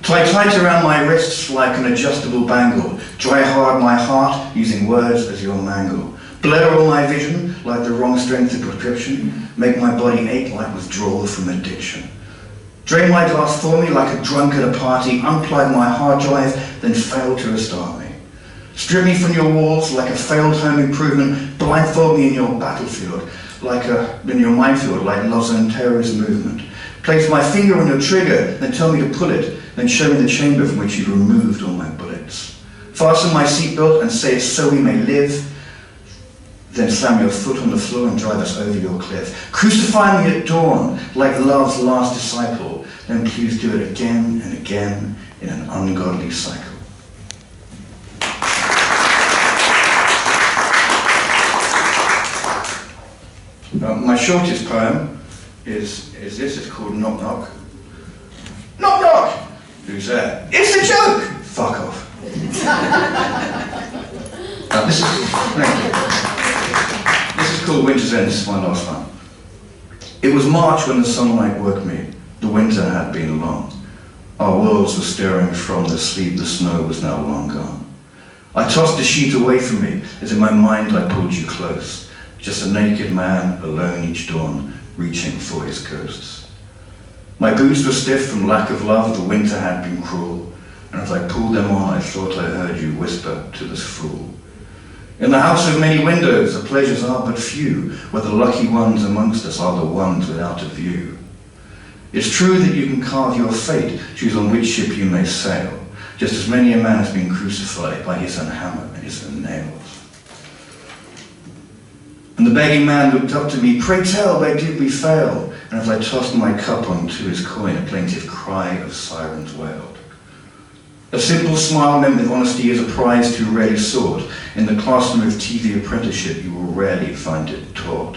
Speaker 8: Tie tight around my wrists like an adjustable bangle. Dry hard my heart using words as your mangle. Blur all my vision like the wrong strength of prescription. Make my body ache like withdrawal from addiction. Drain my glass for me like a drunk at a party. Unplug my hard drive, then fail to restart me. Strip me from your walls like a failed home improvement. Blindfold me in your battlefield, in your minefield, like love's own terrorist movement. Place my finger on your trigger, then tell me to pull it. Then show me the chamber from which you've removed all my bullets. Fasten my seatbelt and say so we may live. Then slam your foot on the floor and drive us over your cliff. Crucify me at dawn, like love's last disciple. Then please do it again and again in an ungodly cycle. My shortest poem is this. It's called Knock Knock. Knock Knock! Who's there? It's a joke! Fuck off. This is called Winter's End. This is my last one. It was March when the sunlight woke me. The winter had been long. Our worlds were stirring from the sleep. The snow was now long gone. I tossed the sheet away from me, as in my mind I pulled you close. Just a naked man, alone each dawn, reaching for his ghosts. My boots were stiff from lack of love. The winter had been cruel. And as I pulled them on, I thought I heard you whisper to this fool. In the house of many windows, the pleasures are but few, where the lucky ones amongst us are the ones without a view. It's true that you can carve your fate, choose on which ship you may sail, just as many a man has been crucified by his own hammer and his own nails. And the begging man looked up to me, pray tell, where did we fail? And as I tossed my cup onto his coin, a plaintive cry of sirens wailed. A simple smile meant with honesty is a prize too rarely sought. In the classroom of TV apprenticeship, you will rarely find it taught.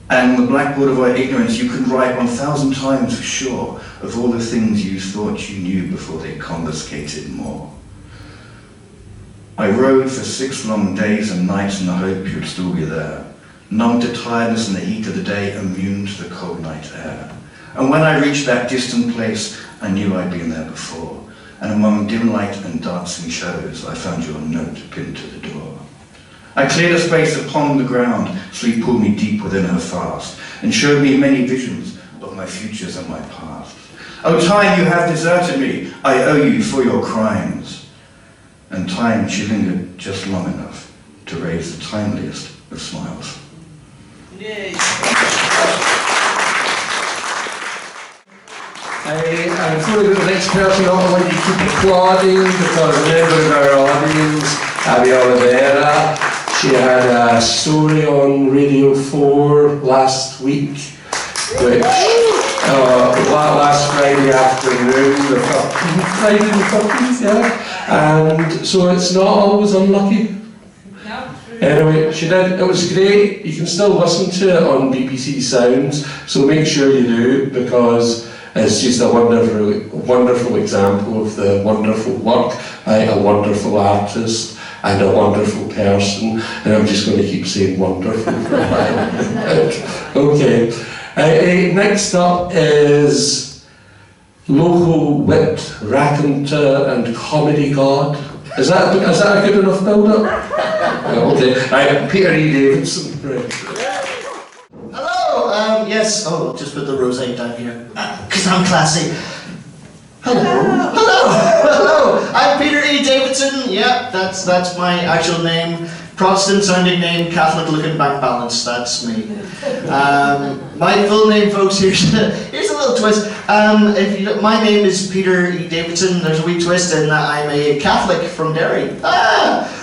Speaker 8: And on the blackboard of our ignorance, you can write 1,000 times for sure of all the things you thought you knew before they confiscated more. I rode for 6 long days and nights in the hope you'd still be there, numb to tiredness in the heat of the day, immune to the cold night air. And when I reached that distant place, I knew I'd been there before. And among dim light and dancing shadows, I found your note pinned to the door. I cleared a space upon the ground, sleep pulled me deep within her fast, and showed me many visions of my futures and my past. Oh, time, you have deserted me, I owe you for your crimes. And time, she lingered just long enough to raise the timeliest of smiles.
Speaker 9: Yay.
Speaker 1: And before we go to the next person, I want you to keep applauding because a member of our audience, Oliveira, she had a story on Radio 4 last week, which last Friday afternoon, the 13th, Friday the 13th, yeah. And so it's not always unlucky. Anyway, she did, it was great. You can still listen to it on BBC Sounds, so make sure you do, because it's just a wonderful example of the wonderful work by a wonderful artist and a wonderful person, and I'm just going to keep saying wonderful for a while. Okay, next up is local wit, raconteur and comedy god. Is that a good enough build-up? Okay, Peter E. Davidson.
Speaker 9: Hello, yes, just put the rosé down here, because I'm classy. Hello, I'm Peter E. Davidson, yeah, that's my actual name. Protestant sounding name, Catholic looking bank balance, that's me. My full name, folks, here's a little twist. My name is Peter E. Davidson. There's a wee twist in that I'm a Catholic from Derry.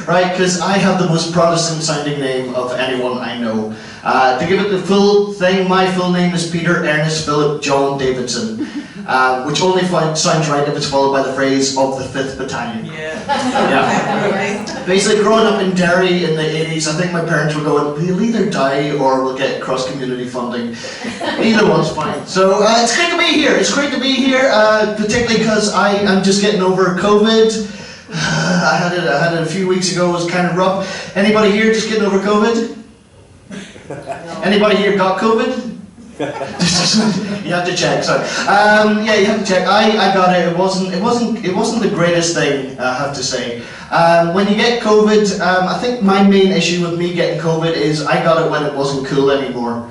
Speaker 9: Right, because I have the most Protestant sounding name of anyone I know. To give it the full thing, my full name is Peter Ernest Philip John Davidson. Which only sounds right if it's followed by the phrase of the 5th Battalion. Yeah. Basically, growing up in Derry in the 80s, I think my parents were going, we'll either die or we'll get cross-community funding. Either one's fine. So it's great to be here. It's great to be here, particularly because I am just getting over COVID. I had it a few weeks ago. It was kind of rough. Anybody here just getting over COVID? Anybody here got COVID? You have to check. Sorry. Yeah, you have to check. I got it. It wasn't the greatest thing, I have to say. When you get COVID, I think my main issue with me getting COVID is I got it when it wasn't cool anymore.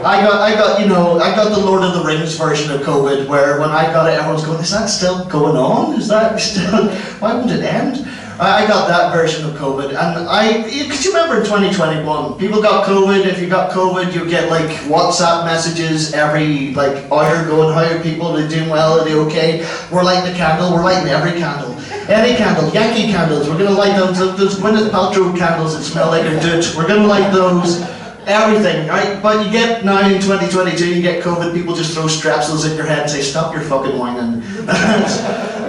Speaker 9: I got the Lord of the Rings version of COVID, where when I got it, everyone's going, is that still going on? Is that still? Why won't it end? I got that version of COVID, and because you remember in 2021, people got COVID. If you got COVID, you get like WhatsApp messages every hour going, how are people? Are they doing well? Are they okay? We're lighting the candle. We're lighting every candle. Any candle, Yankee candles. We're gonna light those Gwyneth Paltrow candles that smell like a doot. We're gonna light those. Everything, right? But you get now in 2022, you get COVID, people just throw strepsils in your head and say, stop your fucking whining.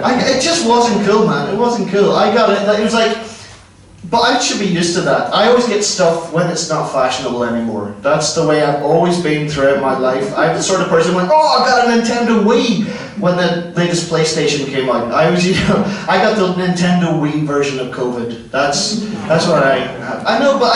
Speaker 9: It just wasn't cool, man. It wasn't cool. I got it. It was like, but I should be used to that. I always get stuff when it's not fashionable anymore. That's the way I've always been throughout my life. I'm the sort of person who went, oh, I got a Nintendo Wii when the latest PlayStation came out. I got the Nintendo Wii version of COVID. That's what I have. I know, but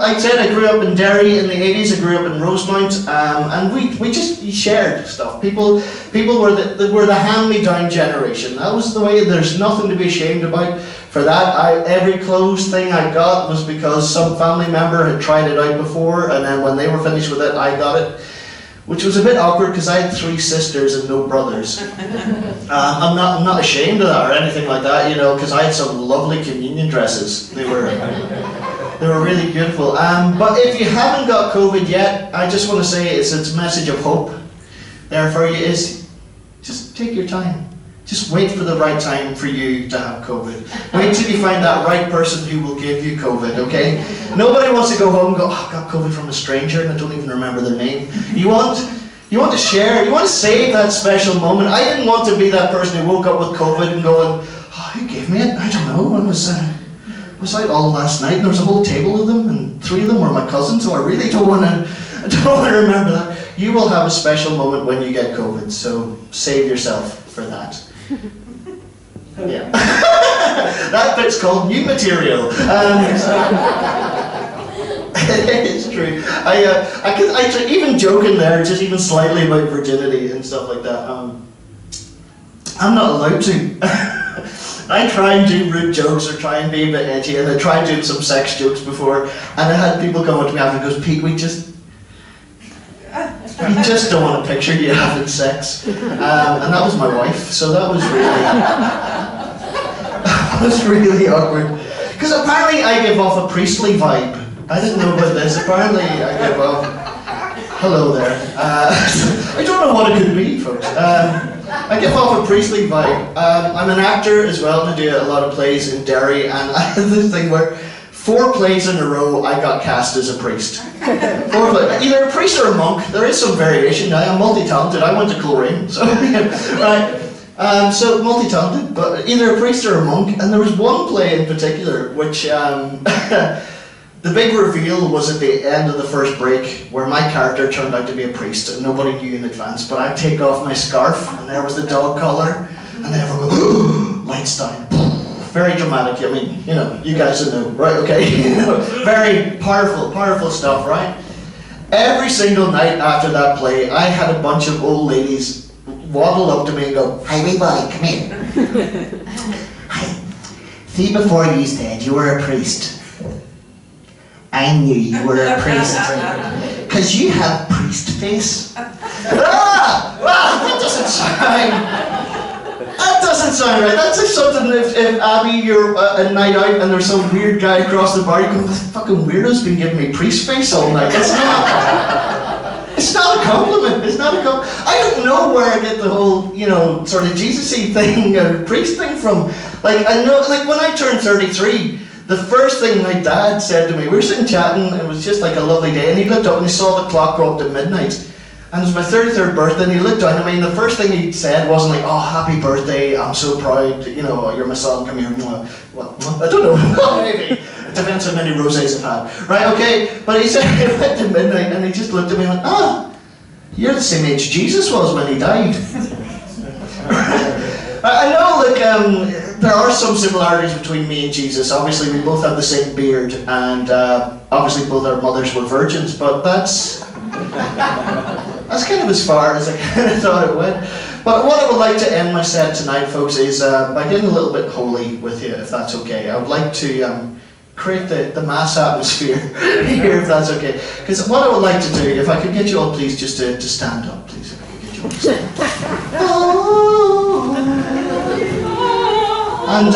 Speaker 9: I said I grew up in Derry in the 80s. I grew up in Rosemount, and we just shared stuff. People were the hand-me-down generation. That was the way. There's nothing to be ashamed about. For that, every clothes thing I got was because some family member had tried it out before, and then when they were finished with it, I got it. Which was a bit awkward because I had 3 sisters and no brothers. I'm not ashamed of that or anything like that, because I had some lovely communion dresses. They were really beautiful. But if you haven't got COVID yet, I just want to say it's a message of hope there for you is just take your time. Just wait for the right time for you to have COVID. Wait till you find that right person who will give you COVID, okay? Nobody wants to go home and go, oh, I got COVID from a stranger and I don't even remember their name. You want to share, you want to save that special moment. I didn't want to be that person who woke up with COVID and going, oh, who gave me it? I don't know. I was out all last night and there was a whole table of them and 3 of them were my cousins, so I really don't want to remember that. You will have a special moment when you get COVID, so save yourself for that. Yeah. That bit's called new material. It's true. I even joking there, just even slightly about virginity and stuff like that. I'm not allowed to. I try and do rude jokes or try and be a bit edgy, and I tried doing some sex jokes before, and I had people come up to me after and goes, Pete, we just don't want to picture you having sex. And that was my wife, so that was really awkward. Because apparently I give off a priestly vibe. I didn't know about this. Apparently I give off, hello there. I don't know what it could be, folks. I give off a priestly vibe. I'm an actor as well, and I do a lot of plays in Derry, and I have this thing where 4 plays in a row I got cast as a priest. 4 plays, either a priest or a monk. There is some variation. I am multi-talented. I went to Coleraine, so right. So multi-talented, but either a priest or a monk. And there was one play in particular which the big reveal was at the end of the first break, where my character turned out to be a priest, and nobody knew in advance. But I'd take off my scarf, and there was the dog collar, and then everyone go, lights down. Very dramatic. I mean, you know, you guys know, right? Okay, very powerful stuff, right? Every single night after that play, I had a bunch of old ladies waddle up to me and go, "Hi, wee boy, come here. Hi. See, before you said you were a priest, I knew you were a priest, because you have priest face." That doesn't sound right. That's like something if Abby, you're a night out and there's some weird guy across the bar, you go, "This fucking weirdo's been giving me priest face all night." It's not. It's not a compliment. It's not a compliment. I don't know where I get the whole, you know, sort of Jesus-y thing, priest thing from. Like, I know, like when I turned 33, the first thing my dad said to me, we were sitting chatting, it was just like a lovely day, and he looked up and he saw the clock go up to midnight. And it was my 33rd birthday, and he looked down at me, and the first thing he said wasn't like, "Oh, happy birthday, I'm so proud, you know, you're my son, come here." What? I don't know, maybe. It depends how many rosés I've had. Right, okay, but he said it went to midnight, and he just looked at me and went, "Ah, you're the same age Jesus was when he died." I know, like, there are some similarities between me and Jesus. Obviously, we both have the same beard, and obviously both our mothers were virgins, but that's kind of as far as I kind of thought it went. But what I would like to end my set tonight, folks, is by getting a little bit holy with you, if that's okay. I would like to create the mass atmosphere here, if that's okay. Because what I would like to do, if I could get you all, please, just to stand up, please, if I could get you all to stand up. And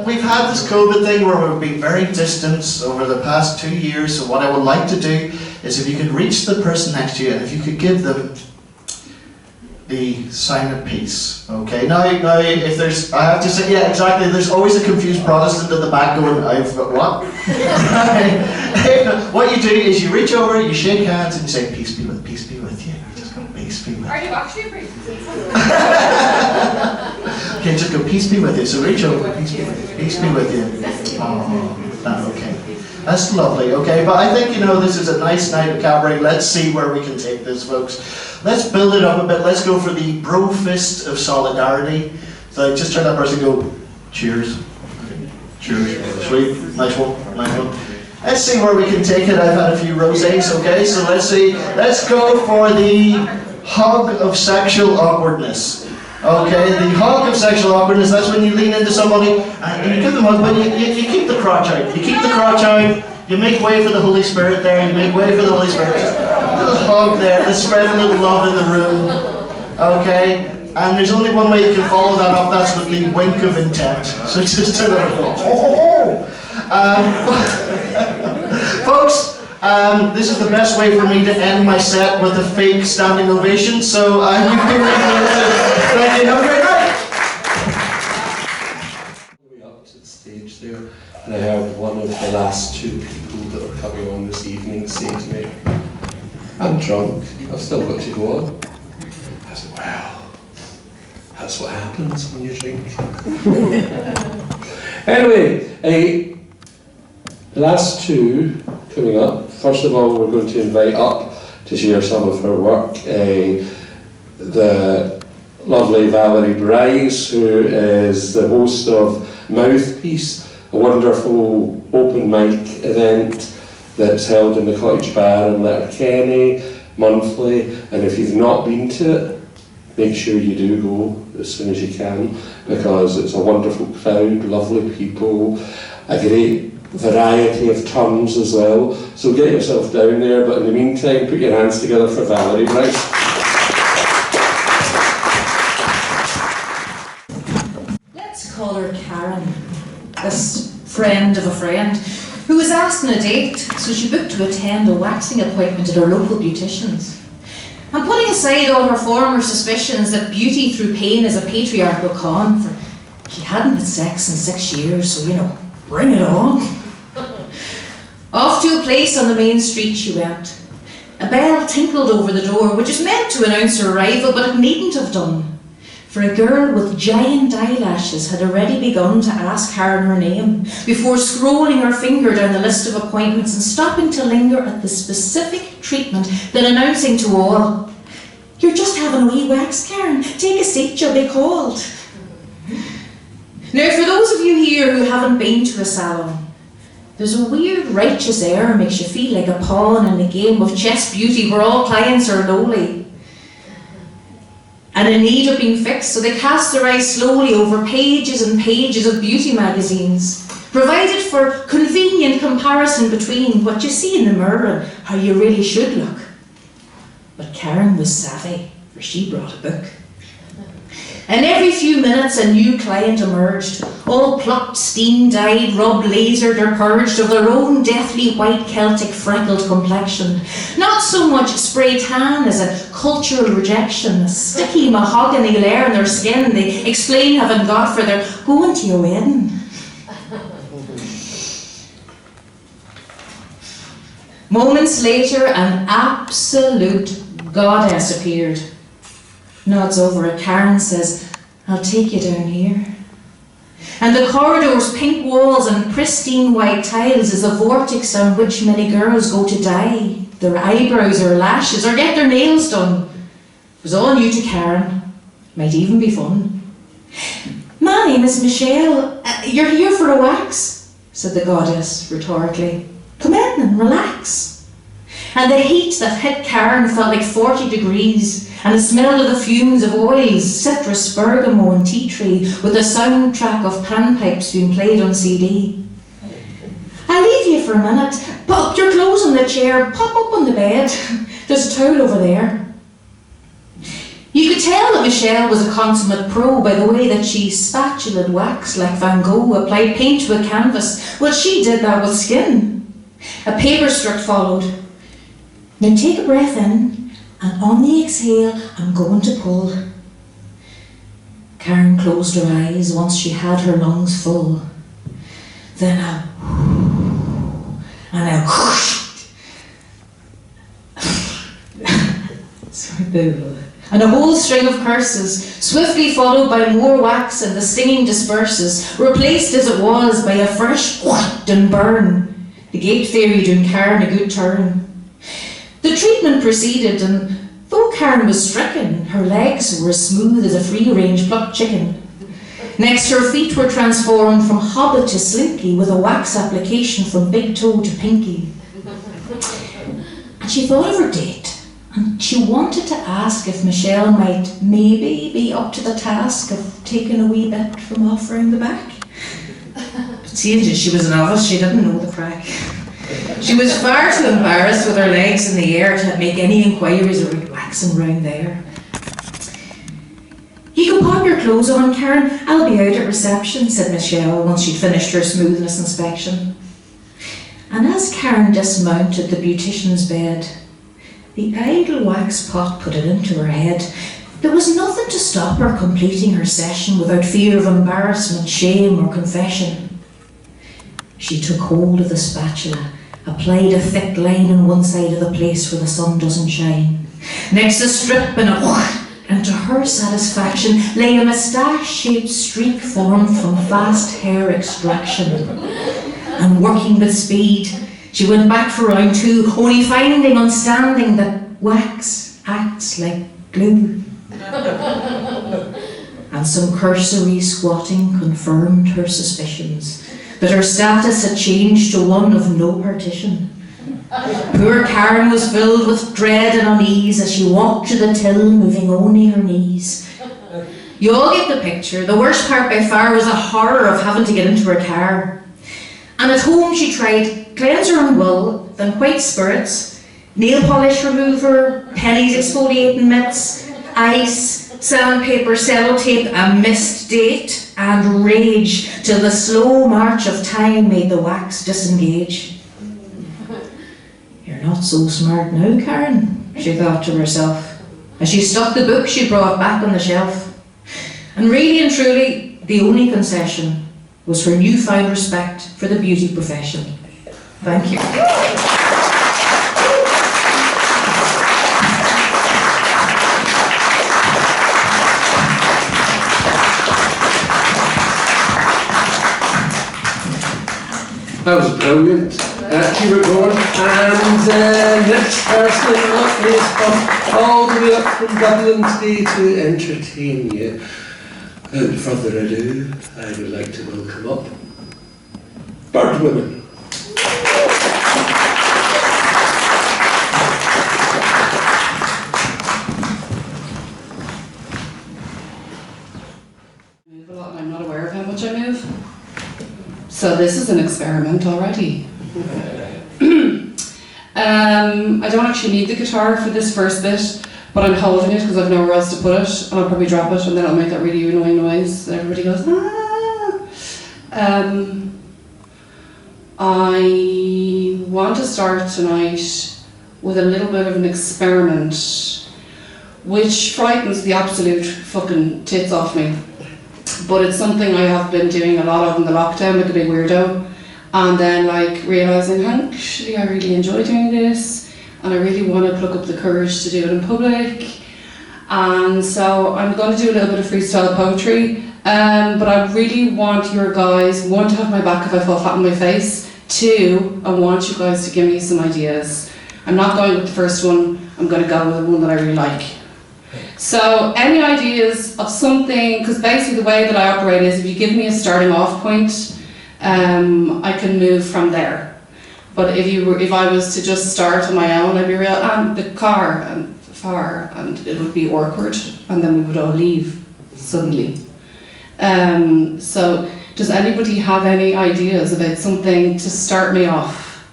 Speaker 9: we've had this COVID thing where we've been very distant over the past 2 years, so what I would like to do is if you could reach the person next to you and if you could give them the sign of peace, okay? Now, if there's, I have to say, yeah, exactly, there's always a confused Protestant at the back going, "I've got what?" What you do is you reach over, you shake hands, and you say, peace be with you. You just go, peace be with you.
Speaker 5: Are you actually a priest?
Speaker 9: Okay, just go, peace be with you. So reach over, peace be with you. Peace be with you. Oh, okay. That's lovely, okay? But I think, you know, this is a nice night of cabaret. Let's see where we can take this, folks. Let's build it up a bit. Let's go for the bro fist of solidarity. So just turn that person and go, cheers. Cheers. Sweet. Nice one. Nice one. Let's see where we can take it. I've had a few rosés, okay? So let's see. Let's go for the hug of sexual awkwardness. Okay, the hug of sexual awkwardness, that's when you lean into somebody and you give them a hug, but you keep the crotch out. You keep the crotch out, you make way for the Holy Spirit there, you make way for the Holy Spirit. Just a little hug there, let's spread a little love in the room. Okay, and there's only one way you can follow that up, that's with the wink of intent. So just do that. Folks, this is the best way for me to end my set with a fake standing ovation, so we've been thank you, have a great night!
Speaker 1: Way up to the stage there, and I heard one of the last 2 people that were coming on this evening say to me, "I'm drunk, I've still got to go on." I said, "Well, that's what happens when you drink." Anyway, the last 2 coming up. First of all, we're going to invite up to share some of her work the lovely Valerie Bryce, who is the host of Mouthpiece, a wonderful open mic event that's held in the Cottage Bar in Letterkenny monthly, and if you've not been to it, make sure you do go as soon as you can, because it's a wonderful crowd, lovely people, a great variety of terms as well. So get yourself down there, but in the meantime, put your hands together for Valerie Bryce.
Speaker 6: Let's call her Karen, this friend of a friend, who was asked on a date, so she booked to attend a waxing appointment at her local beautician's.
Speaker 10: And putting aside all her former suspicions that beauty through pain is a patriarchal con, for she hadn't had sex in 6 years, so, you know, bring it on. Off to a place on the main street she went. A bell tinkled over the door, which was meant to announce her arrival, but it needn't have done, for a girl with giant eyelashes had already begun to ask Karen her name, before scrolling her finger down the list of appointments and stopping to linger at the specific treatment, then announcing to all, "You're just having a wee wax, Karen. Take a seat, you'll be called." Now, for those of you here who haven't been to a salon, there's a weird righteous air makes you feel like a pawn in a game of chess beauty where all clients are lowly and in need of being fixed, so they cast their eyes slowly over pages and pages of beauty magazines, provided for convenient comparison between what you see in the mirror and how you really should look. But Karen was savvy, for she brought a book. And every few minutes a new client emerged, all plucked, steam-dyed, rub-lasered or purged of their own deathly white Celtic freckled complexion. Not so much spray tan as a cultural rejection, a sticky mahogany layer in their skin they explain having got for their going to your wedding. Moments later, an absolute goddess appeared. Nods over at Karen, says, "I'll take you down here." And the corridor's pink walls and pristine white tiles is a vortex down which many girls go to dye their eyebrows or lashes or get their nails done. It was all new to Karen. Might even be fun. "My name is Michelle. You're here for a wax?" said the goddess rhetorically. "Come in and relax." And the heat that hit Karen felt like 40 degrees, and the smell of the fumes of oils, citrus, bergamot and tea tree, with a soundtrack of panpipes being played on CD. "I'll leave you for a minute. Put up your clothes on the chair, pop up on the bed. There's a towel over there." You could tell that Michelle was a consummate pro by the way that she spatulaed wax like Van Gogh, applied paint to a canvas. Well, she did that with skin. A paper strip followed. "Now take a breath in, and on the exhale, I'm going to pull." Karen closed her eyes once she had her lungs full. Then a and a and a whole string of curses, swiftly followed by more wax, and the stinging disperses, replaced as it was by a fresh whack and burn. The gate theory doing Karen a good turn. The treatment proceeded, and though Karen was stricken, her legs were as smooth as a free-range plucked chicken. Next, her feet were transformed from hobbit to slinky with a wax application from big toe to pinky. And she thought of her date, and she wanted to ask if Michelle might maybe be up to the task of taking a wee bit from off round the back. But seeing as she was a novice, she didn't know the crack. She was far too embarrassed with her legs in the air to make any inquiries about waxing round there. "You can pop your clothes on, Karen. I'll be out at reception," said Michelle once she'd finished her smoothness inspection. And as Karen dismounted the beautician's bed, the idle wax pot put it into her head. There was nothing to stop her completing her session without fear of embarrassment, shame or confession. She took hold of the spatula, applied a thick line on one side of the place where the sun doesn't shine. Next a strip and to her satisfaction lay a moustache-shaped streak formed from fast hair extraction. And working with speed, she went back for round 2, only finding on standing that wax acts like glue. And some cursory squatting confirmed her suspicions that her status had changed to one of no partition. Poor Karen was filled with dread and unease as she walked to the till, moving only her knees. You all get the picture. The worst part by far was the horror of having to get into her car. And at home she tried cleanser and wool, then white spirits, nail polish remover, pennies exfoliating mitts, ice, sandpaper, sellotape, a missed date, and rage, till the slow march of time made the wax disengage. "You're not so smart now, Karen," she thought to herself. As she stuck the book she brought back on the shelf. And really and truly, the only concession was her newfound respect for the beauty profession. Thank you.
Speaker 1: That was brilliant. Keep it going. And next person up is from all the way up from Dublin today to entertain you. Without further ado, I would like to welcome up Birdwoman.
Speaker 11: Move a lot and I'm not aware of how much I move. So this is an experiment already. I don't actually need the guitar for this first bit, but I'm holding it because I've nowhere else to put it, and I'll probably drop it and then it'll make that really annoying noise that everybody goes, ah! I want to start tonight with a little bit of an experiment which frightens the absolute fucking tits off me. But it's something I have been doing a lot of in the lockdown, like a big weirdo. And then like realising, actually I really enjoy doing this and I really want to pluck up the courage to do it in public. And so I'm going to do a little bit of freestyle poetry. But I really want your guys, one, to have my back if I fall flat on my face. Two, I want you guys to give me some ideas. I'm not going with the first one, I'm going to go with the one that I really like. So any ideas of something, because basically the way that I operate is if you give me a starting off point, I can move from there. But if I was to just start on my own, I'd be real, and the car, and far, and it would be awkward, and then we would all leave suddenly. So does anybody have any ideas about something to start me off?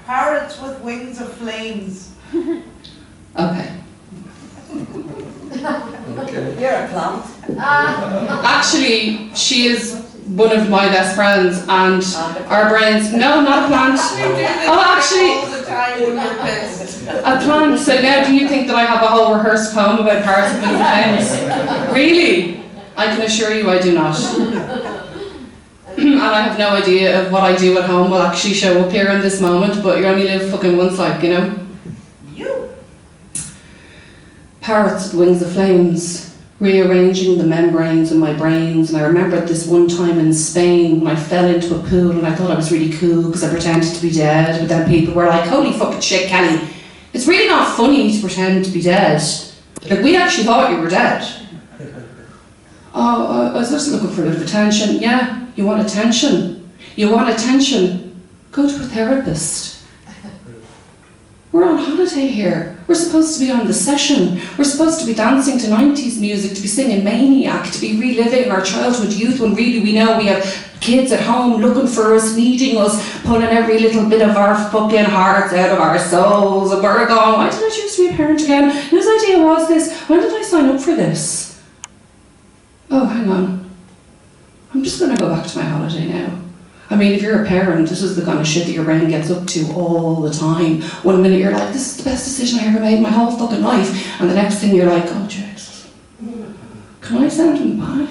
Speaker 12: Parrots with wings of flames.
Speaker 11: Okay.
Speaker 12: You're a plant.
Speaker 11: Actually, she is one of my best friends, and our brains. No, not a plant. Oh, actually,
Speaker 12: all the time when you're pissed.
Speaker 11: a plant. So now, do you think that I have a whole rehearsed poem about parrots and flames? Really? I can assure you, I do not. And I have no idea of what I do at home will actually show up here in this moment. But you only live fucking once, like, you know. Parrots with wings of flames, rearranging the membranes in my brains. And I remembered this one time in Spain when I fell into a pool and I thought I was really cool because I pretended to be dead, but then people were like, holy fucking shit, Kelly, it's really not funny to pretend to be dead. Like, we actually thought you were dead. Oh, I was just looking for a bit of attention. Yeah, you want attention? You want attention? Go to a therapist. We're on holiday here. We're supposed to be on the session. We're supposed to be dancing to 90s music, to be singing Maniac, to be reliving our childhood youth when really we know we have kids at home looking for us, needing us, pulling every little bit of our fucking hearts out of our souls. And we're going, why did I choose to be a parent again? Whose idea was this? When did I sign up for this? Oh, hang on. I'm just going to go back to my holiday now. I mean, if you're a parent, this is the kind of shit that your brain gets up to all the time. One minute you're like, this is the best decision I ever made in my whole fucking life. And the next thing you're like, oh, Jesus. Can I send him back?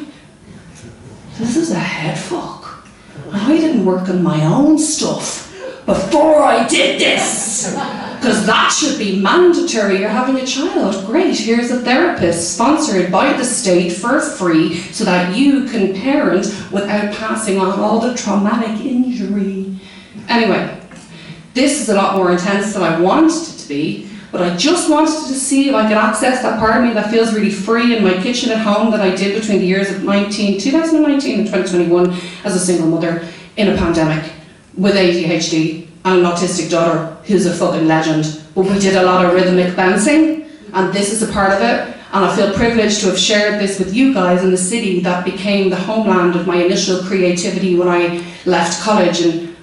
Speaker 11: This is a head fuck. I didn't work on my own stuff before I did this. Because that should be mandatory. You're having a child. Great, here's a therapist sponsored by the state for free so that you can parent without passing on all the traumatic injury. Anyway, this is a lot more intense than I wanted it to be, but I just wanted to see if I could access that part of me that feels really free in my kitchen at home that I did between the years of 2019 and 2021 as a single mother in a pandemic with ADHD and an autistic daughter who's a fucking legend. But we did a lot of rhythmic bouncing, and this is a part of it. And I feel privileged to have shared this with you guys in the city that became the homeland of my initial creativity when I left college in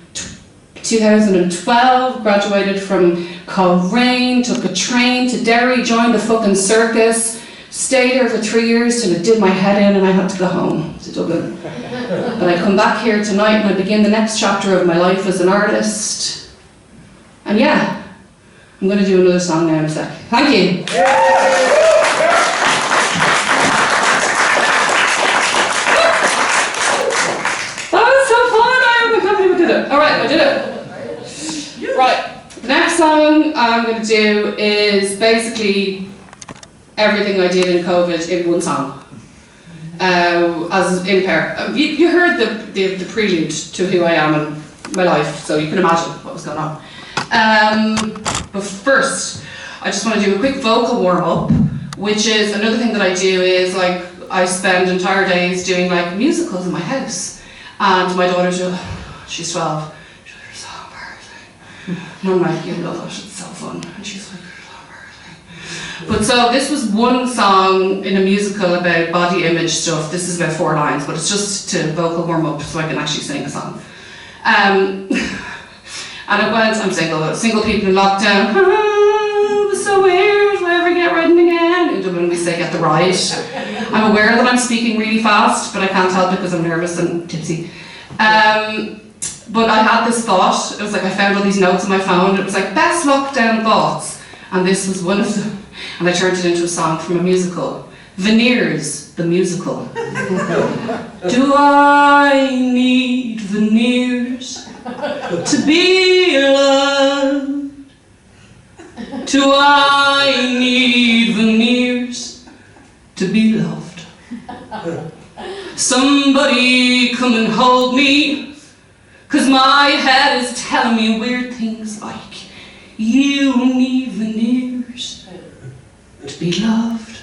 Speaker 11: 2012, graduated from Coleraine, took a train to Derry, joined the fucking circus, stayed there for 3 years till it did my head in and I had to go home to Dublin. But I come back here tonight and I begin the next chapter of my life as an artist. And yeah, I'm going to do another song now in a sec. Thank you. song I'm going to do is basically everything I did in COVID in one song. As in pair. You heard the prelude to who I am and my life, so you can imagine what was going on. But first, I just want to do a quick vocal warm-up, which is another thing that I do is like I spend entire days doing like musicals in my house. And my daughter, she's 12, she's like, "You're so embarrassing." And I'm like, "You love it, it's so fun." And she's like, "You're so embarrassing." But so this was one song in a musical about body image stuff. This is about 4 lines, but it's just to vocal warm up so I can actually sing a song. And it went, I'm single people in lockdown. Oh, it was so weird, will I ever get ridden again? In Dublin we say get the ride. I'm aware that I'm speaking really fast, but I can't help it because I'm nervous and tipsy. But I had this thought, it was like I found all these notes on my phone, it was like best lockdown thoughts. And this was one of them. And I turned it into a song from a musical. Veneers, the musical. Do I need veneers to be loved? Do I need veneers to be loved? Somebody come and hold me, 'cause my head is telling me weird things like you need veneers to be loved.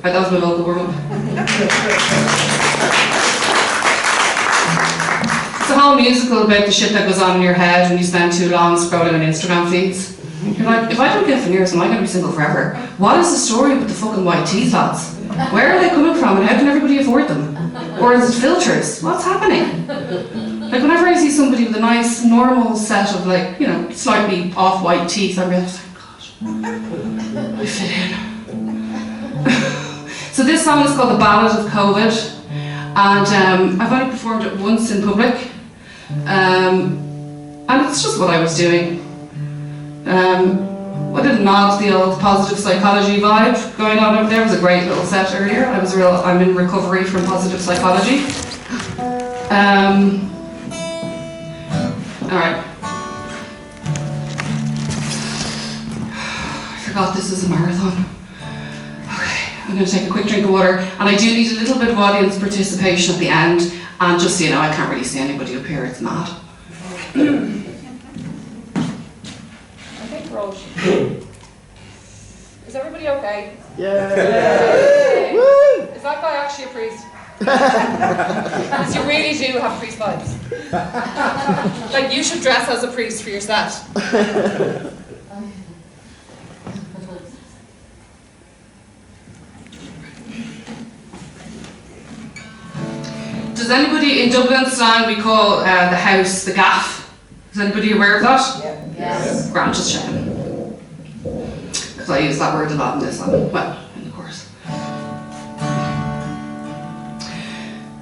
Speaker 11: Right, that was my vocal warm-up. It's a whole musical about the shit that goes on in your head when you spend too long scrolling on Instagram feeds. You're like, if I don't get veneers, am I going to be single forever? What is the story with the fucking white teeth, lads? Where are they coming from and how can everybody afford them? Or is it filters? What's happening? Like whenever I see somebody with a nice normal set of like, you know, slightly off-white teeth, I'm like, thank God, I fit in. So this song is called The Ballad of COVID, and I've only performed it once in public, and it's just what I was doing. I did nod the old positive psychology vibe going on over there. It was a great little set earlier. I'm in recovery from positive psychology. Alright. I forgot this is a marathon. Okay, I'm going to take a quick drink of water, and I do need a little bit of audience participation at the end, and just so you know, I can't really see anybody up here, it's mad. I think we're all... Is everybody okay?
Speaker 13: Yeah!
Speaker 11: Is that guy actually a priest? Because you really do have priest vibes. Like, you should dress as a priest for your set. Does anybody in Dublin slang we call the house the gaff? Is anybody aware of that?
Speaker 12: Yeah. Yes.
Speaker 11: Grant, just checking. Because I use that word a lot in this one. Well, in the course.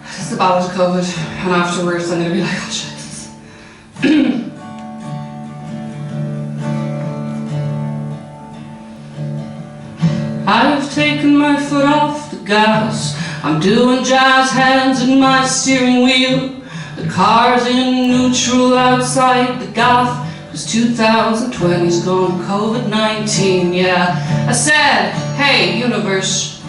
Speaker 11: This is the ballad of COVID, and afterwards I'm going to be like, oh Jesus. I've taken my foot off the gas. I'm doing jazz hands in my steering wheel. The car's in neutral outside the gaff, 'cause 2020's gone COVID-19, yeah. I said, hey universe,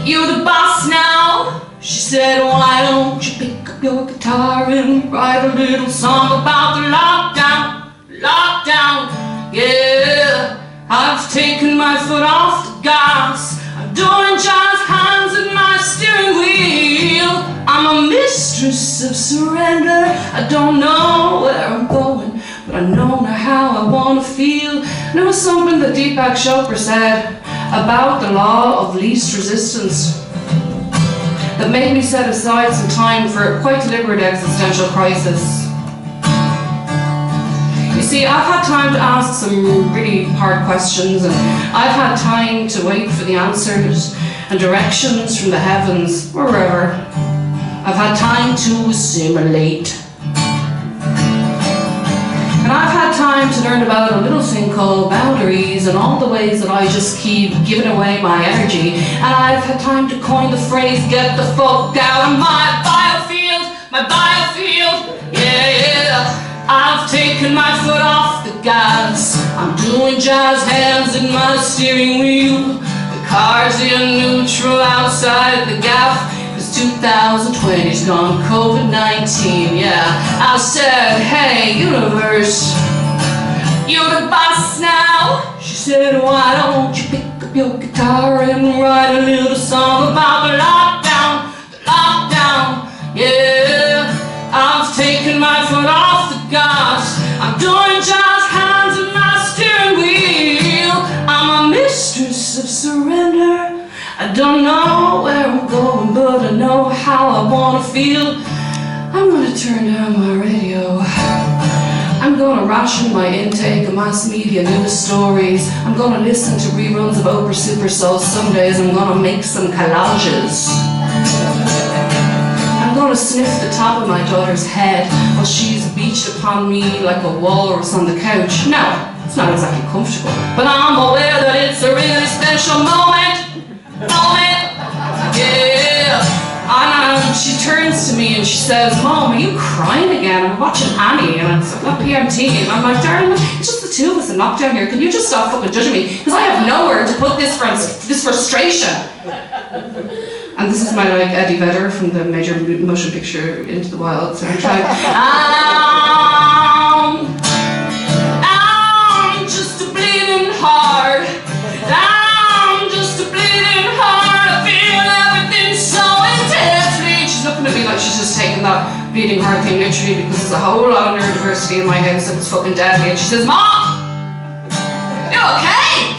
Speaker 11: you the boss now? She said, why don't you pick up your guitar and write a little song about the lockdown, lockdown, yeah. I've taken my foot off the gas. I'm doing jazz hands in my steering wheel. I'm a mistress of surrender. I don't know where I'm going, but I know now how I want to feel. And it was something that Deepak Chopra said about the law of least resistance that made me set aside some time for a quite deliberate existential crisis. You see, I've had time to ask some really hard questions, and I've had time to wait for the answers and directions from the heavens or wherever. I've had time to assimilate. And I've had time to learn about a little thing called boundaries and all the ways that I just keep giving away my energy. And I've had time to coin the phrase, get the fuck out of my biofield, yeah, yeah. I've taken my foot off the gas. I'm doing jazz hands in my steering wheel. The car's in neutral outside the gaff. 2020's gone COVID-19, yeah. I said, hey, universe, you're the boss now. She said, why don't you pick up your guitar and write a little song about the lockdown, yeah. I've taken my foot off the gas. I'm doing jazz hands in my steering wheel. I'm a mistress of surrender. I don't know where I'm going, but I know how I wanna feel. I'm gonna turn down my radio. I'm gonna ration my intake of mass media news stories. I'm gonna listen to reruns of Oprah Super Soul. Some days I'm gonna make some collages. I'm gonna sniff the top of my daughter's head while she's beached upon me like a walrus on the couch. No, it's not exactly comfortable, but I'm aware that it's a really special moment, yeah. And she turns to me and she says, Mom, are you crying again? I'm watching Annie and it's like PMT. And I'm like, darling, it's just the two of us in lockdown here. Can you just stop fucking judging me? Because I have nowhere to put this frustration. And this is my like Eddie Vedder from the major motion picture Into the Wild soundtrack. I'm just a bleeding heart. I'm just a bleeding heart. I feel everything so intensely. She's looking at me like she's just taking that bleeding heart thing literally because there's a whole lot of neurodiversity in my house and it's fucking deadly. And she says, Mom, you okay?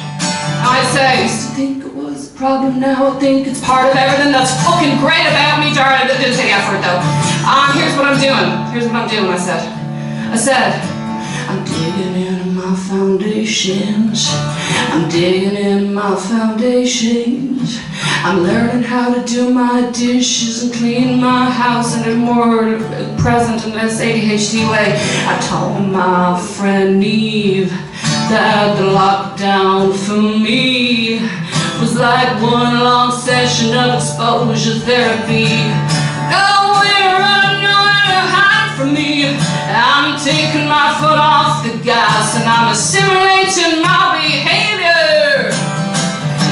Speaker 11: And I say, I used to think it was a problem, now I think it's part of everything that's fucking great about me, darling. That didn't take effort though. Here's what I'm doing, I said, I'm digging into my foundations. I'm digging into my foundations. I'm learning how to do my dishes and clean my house in a more present and less ADHD way. I told my friend Eve that the lockdown for me was like one long session of exposure therapy. Go where I know how to hide from me. I'm taking my foot off the gas and I'm assimilating my behavior.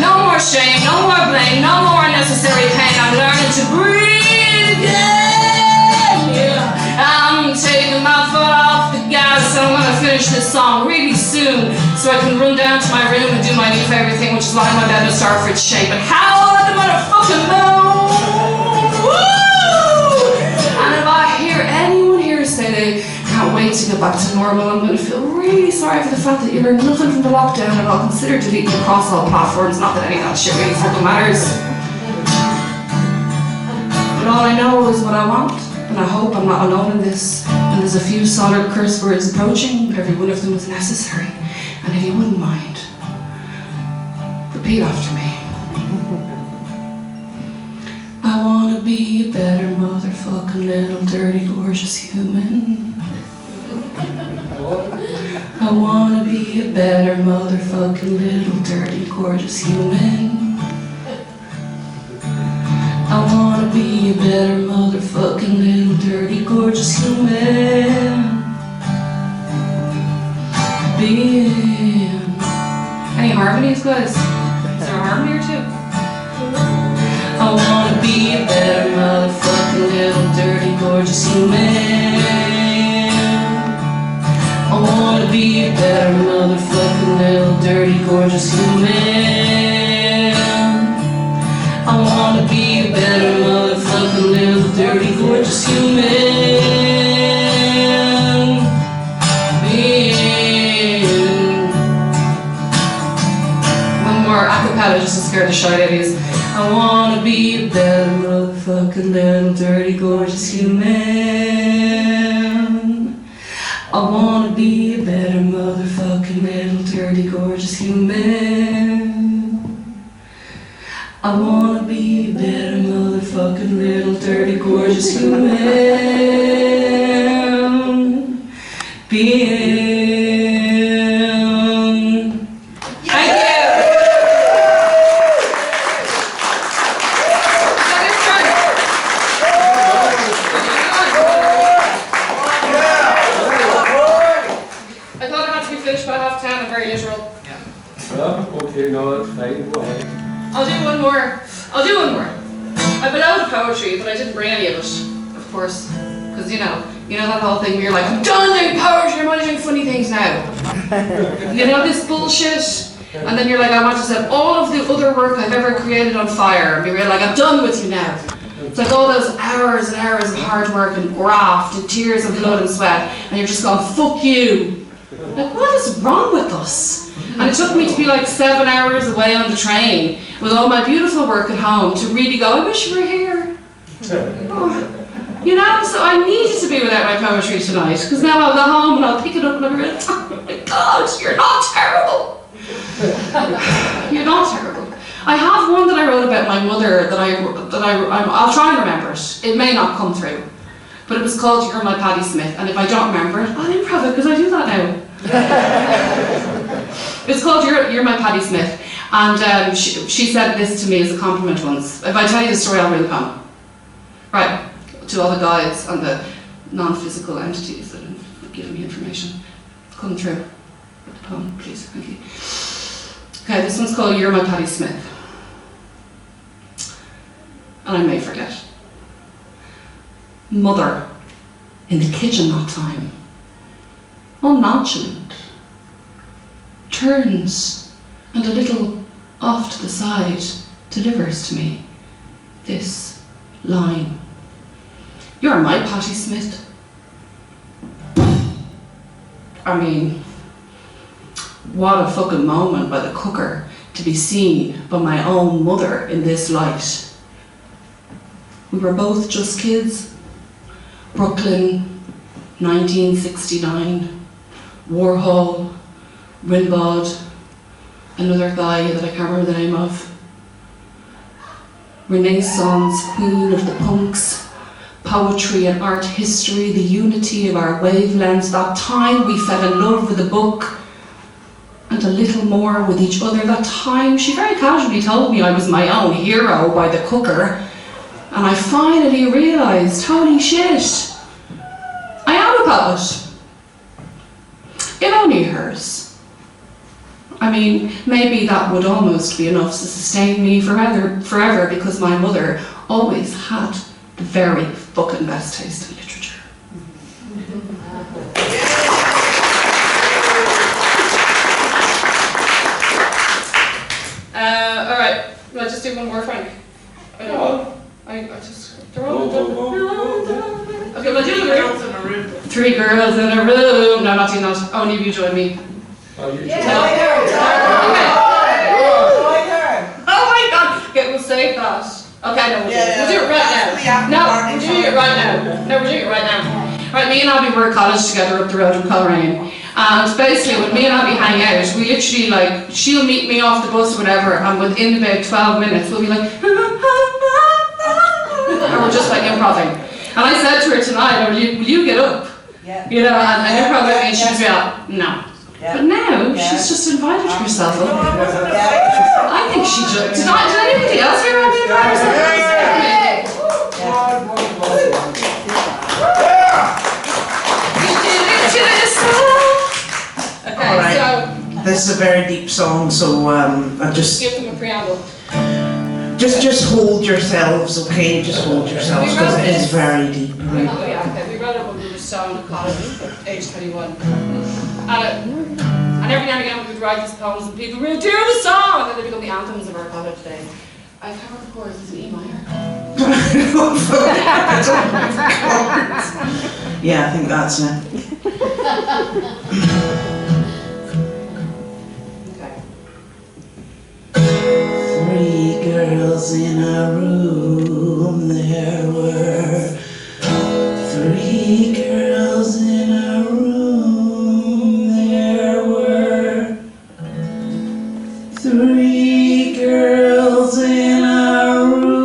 Speaker 11: No more shame, no more blame, no more unnecessary pain. I'm learning to breathe again, yeah. I'm taking my foot off the gas and I'm gonna finish this song really soon so I can run down to my room and do my new favorite thing, which is lie in my bed in a starfruit shape and howl at the motherfucking moon. Woo! And if I hear anyone here say they can't wait to get back to normal, I'm going to feel really sorry for the fact that you learned nothing from the lockdown and I'll consider deleting across all platforms. Not that any of that shit really fucking matters. But all I know is what I want, and I hope I'm not alone in this. And there's a few solid curse words approaching, but every one of them is necessary. And if you wouldn't mind, repeat after me. I wanna be a better motherfucking little dirty gorgeous human. I wanna be a better motherfucking little dirty gorgeous human. I wanna be a better motherfucking little dirty gorgeous human. Being. Any harmonies, guys? Is there a harmony or two? I wanna be a better motherfucking little dirty gorgeous human. I wanna be a better motherfucking little dirty gorgeous human. I wanna be a better motherfucking little dirty gorgeous human. Being. One more acapella just to scare the shit out of you. I wanna be a better motherfucking little dirty gorgeous human. I wanna be a better motherfucking little dirty gorgeous human. I wanna be a better motherfucking little dirty gorgeous human. Being. Thank you.
Speaker 1: Okay, no, that's fine. Go ahead.
Speaker 11: I'll do one more. I've been out of poetry, but I didn't bring any of it, of course. Because you know that whole thing where you're like, I'm done doing poetry, I'm only doing funny things now. You know this bullshit? And then you're like, I want to set all of the other work I've ever created on fire and be real like, I'm done with you now. It's like all those hours and hours of hard work and graft and tears of blood and sweat, and you're just going, fuck you. Like, what is wrong with us? And it took me to be like 7 hours away on the train with all my beautiful work at home to really go, I wish you were here. Oh. You know, so I needed to be without my poetry tonight, because now I'll go home and I'll pick it up and I'll be like, oh my God, you're not terrible. You're not terrible. I have one that I wrote about my mother that I'll try and remember it. It may not come through. But it was called You're My Paddy Smith, and if I don't remember it, I'll improv it, because I do that now. It's called You're My Paddy Smith, and she said this to me as a compliment once. If I tell you the story, I'll read the poem. Right, to all the guides and the non-physical entities that have given me information. Come through with the poem, please, thank you. Okay, this one's called You're My Paddy Smith. And I may forget. Mother, in the kitchen that time, all nonchalant, turns and a little off to the side delivers to me this line. You're my Paddy Smith. I mean, what a fucking moment by the cooker to be seen by my own mother in this light. We were both just kids. Brooklyn, 1969, Warhol, Rimbaud, another guy that I can't remember the name of. Renaissance, queen of the punks, poetry and art history, the unity of our wavelengths, that time we fell in love with a book and a little more with each other. That time she very casually told me I was my own hero by the cooker. And I finally realised, holy shit, I am a poet. If only hers. I mean, maybe that would almost be enough to sustain me forever, because my mother always had the very fucking best taste in literature. Alright, I'll just do one more, Frank. They're all okay, well, do the room. 3 girls in a room. No, not doing that. Only of you join me.
Speaker 1: Oh, you
Speaker 12: Yeah,
Speaker 1: join.
Speaker 11: Oh my God! Okay, we'll save that. Okay, no, we'll do it right now. No, we're doing it right now. Right, me and Abby were at college together up the road in Coleraine. And basically, when me and Abby hang out, we literally like, she'll meet me off the bus or whatever, and within about 12 minutes, we'll be like, and we're just like improvising. And I said to her tonight, will you get up?
Speaker 12: Yeah.
Speaker 11: You know, and improv with me, and she was like, no. Yeah. But now, she's just invited herself up. I think she just, did anybody else hear Abby invite herself? Okay,
Speaker 12: right.
Speaker 11: so
Speaker 12: this is a very deep song, so I just
Speaker 11: give them a preamble.
Speaker 12: Just hold yourselves, okay? Just hold yourselves, because it is very deep. Right?
Speaker 11: Oh yeah, okay. We wrote it when we were still in college, age 21. And every now and again we would write these poems and people would do the song, and then they become the anthems of our college days. I can't remember the chorus, it's an E minor.
Speaker 12: Yeah, I think that's it.
Speaker 11: Okay.
Speaker 12: 3 girls in a room, there were 3 girls in a room, there were 3 girls in a room,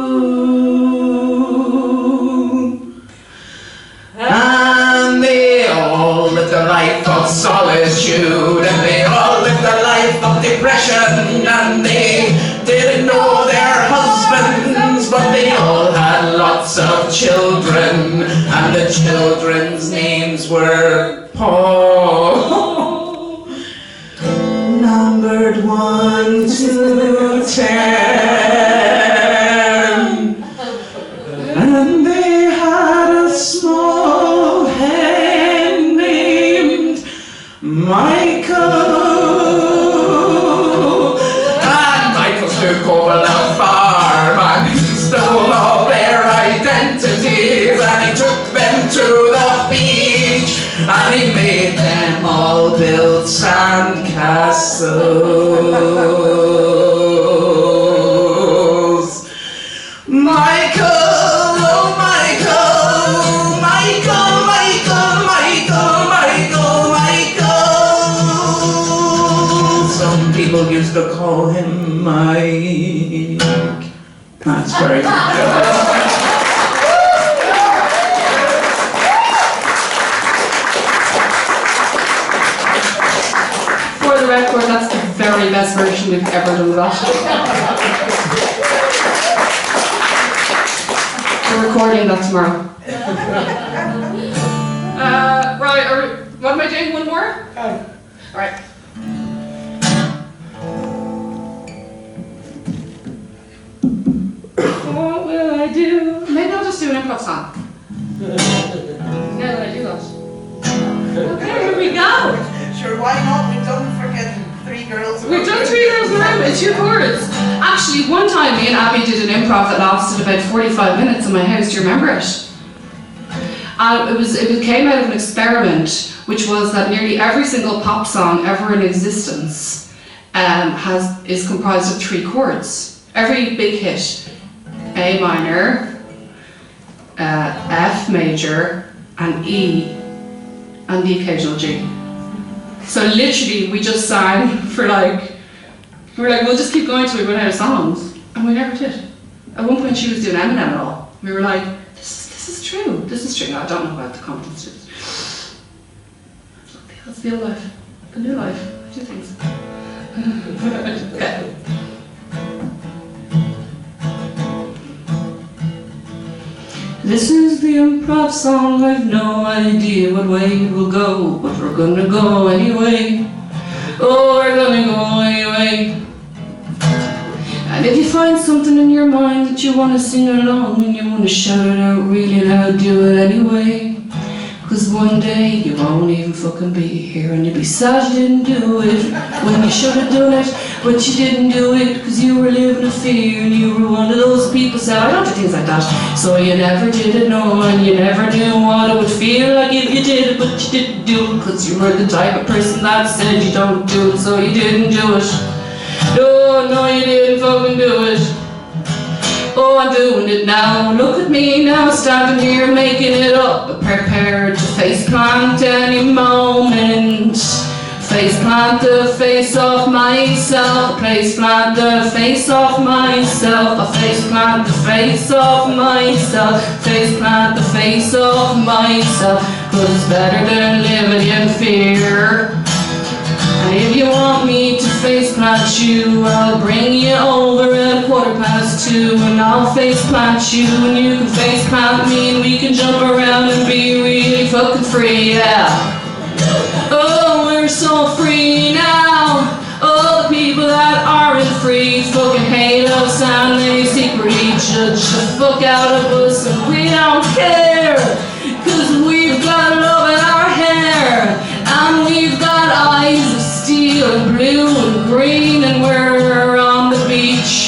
Speaker 12: and they all lived a life of solitude, and they all lived a life of depression, and they didn't know their husbands, but they all had lots of children, and the children's names were Paul. Numbered 1, 2, 10. And they had a small hen named Michael. And Michael took over the farm and he stole all their identities, and he took them to the beach, and he made them all build sandcastles. Michael, oh Michael, Michael, Michael, Michael, Michael, Michael. Some people used to call him Mike. That's very good.
Speaker 11: For the record, that's the very best version we've ever done of that. We're recording that tomorrow. Right, what am I doing? One more? Alright. What will I do? Maybe I'll just do an improv song. Now that I do that. Okay, here we go.
Speaker 13: Sure, why not? We've done freaking 3 girls.
Speaker 11: We've done 3 girls in a room, it's 2 chords. Actually, one time me and Abby did an improv that lasted about 45 minutes in my house. Do you remember it? It came out of an experiment, which was that nearly every single pop song ever in existence is comprised of 3 chords. Every big hit, A minor, F major, and E, and the occasional G. So literally, we just sang for we were like, we'll just keep going till we run out of songs, and we never did. At one point, she was doing Eminem and all. We were like, this is true. This is true. No, I don't know about the confidence. That's the old life, the new life. I do things. Okay. This is the improv song, I've no idea what way it will go, but we're gonna go anyway. Oh, we're gonna go anyway. And if you find something in your mind that you want to sing along and you want to shout it out really loud, do it anyway. Cause one day you won't even fucking be here, and you'll be sad you didn't do it when you should have done it, but you didn't do it cause you were living in fear, and you were one of those people said, I don't do things like that. So you never did it, no, and you never knew what it would feel like if you did it, but you didn't do it cause you were the type of person that said you don't do it, so you didn't do it. No, you didn't fucking do it. Oh, I'm doing it now. Look at me now, standing here making it up, prepared to face plant any moment. Face plant the face off myself. Face plant the face off myself. I face plant the face off myself. Face plant the face off myself. Cause it's better than living in fear. And if you want me to face plant you, I'll bring you over at 2:15, and I'll face plant you, and you can face plant me, and we can jump around and be really fucking free, yeah. Oh, we're so free now. All the people that aren't free fucking hate us, and they secretly judge the fuck out of us, and we don't care, cause we've got love in our hair, and we've got eyes of steel and blue and green, and we're on the beach.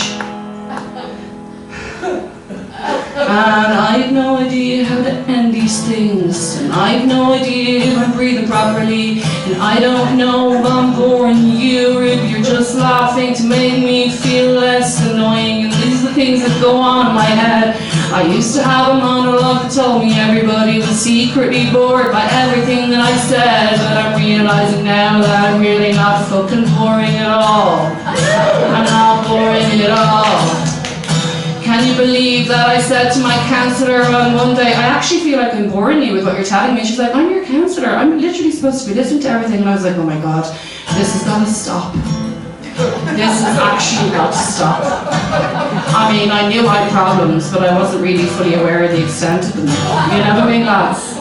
Speaker 11: And I've no idea how to end these things, and I've no idea if I'm breathing properly, and I don't know if I'm boring you or if you're just laughing to make me feel less annoying. And these are the things that go on in my head. I used to have a monologue that told me everybody was secretly bored by everything that I said, but I'm realizing now that I'm really not fucking boring at all. I'm not boring at all. Can you believe that I said to my counsellor on Monday, I actually feel like I'm boring you with what you're telling me. She's like, I'm your counsellor. I'm literally supposed to be listening to everything. And I was like, oh my God, this has got to stop. This has actually got to stop. I mean, I knew I had problems, but I wasn't really fully aware of the extent of them. You know what I mean, lads?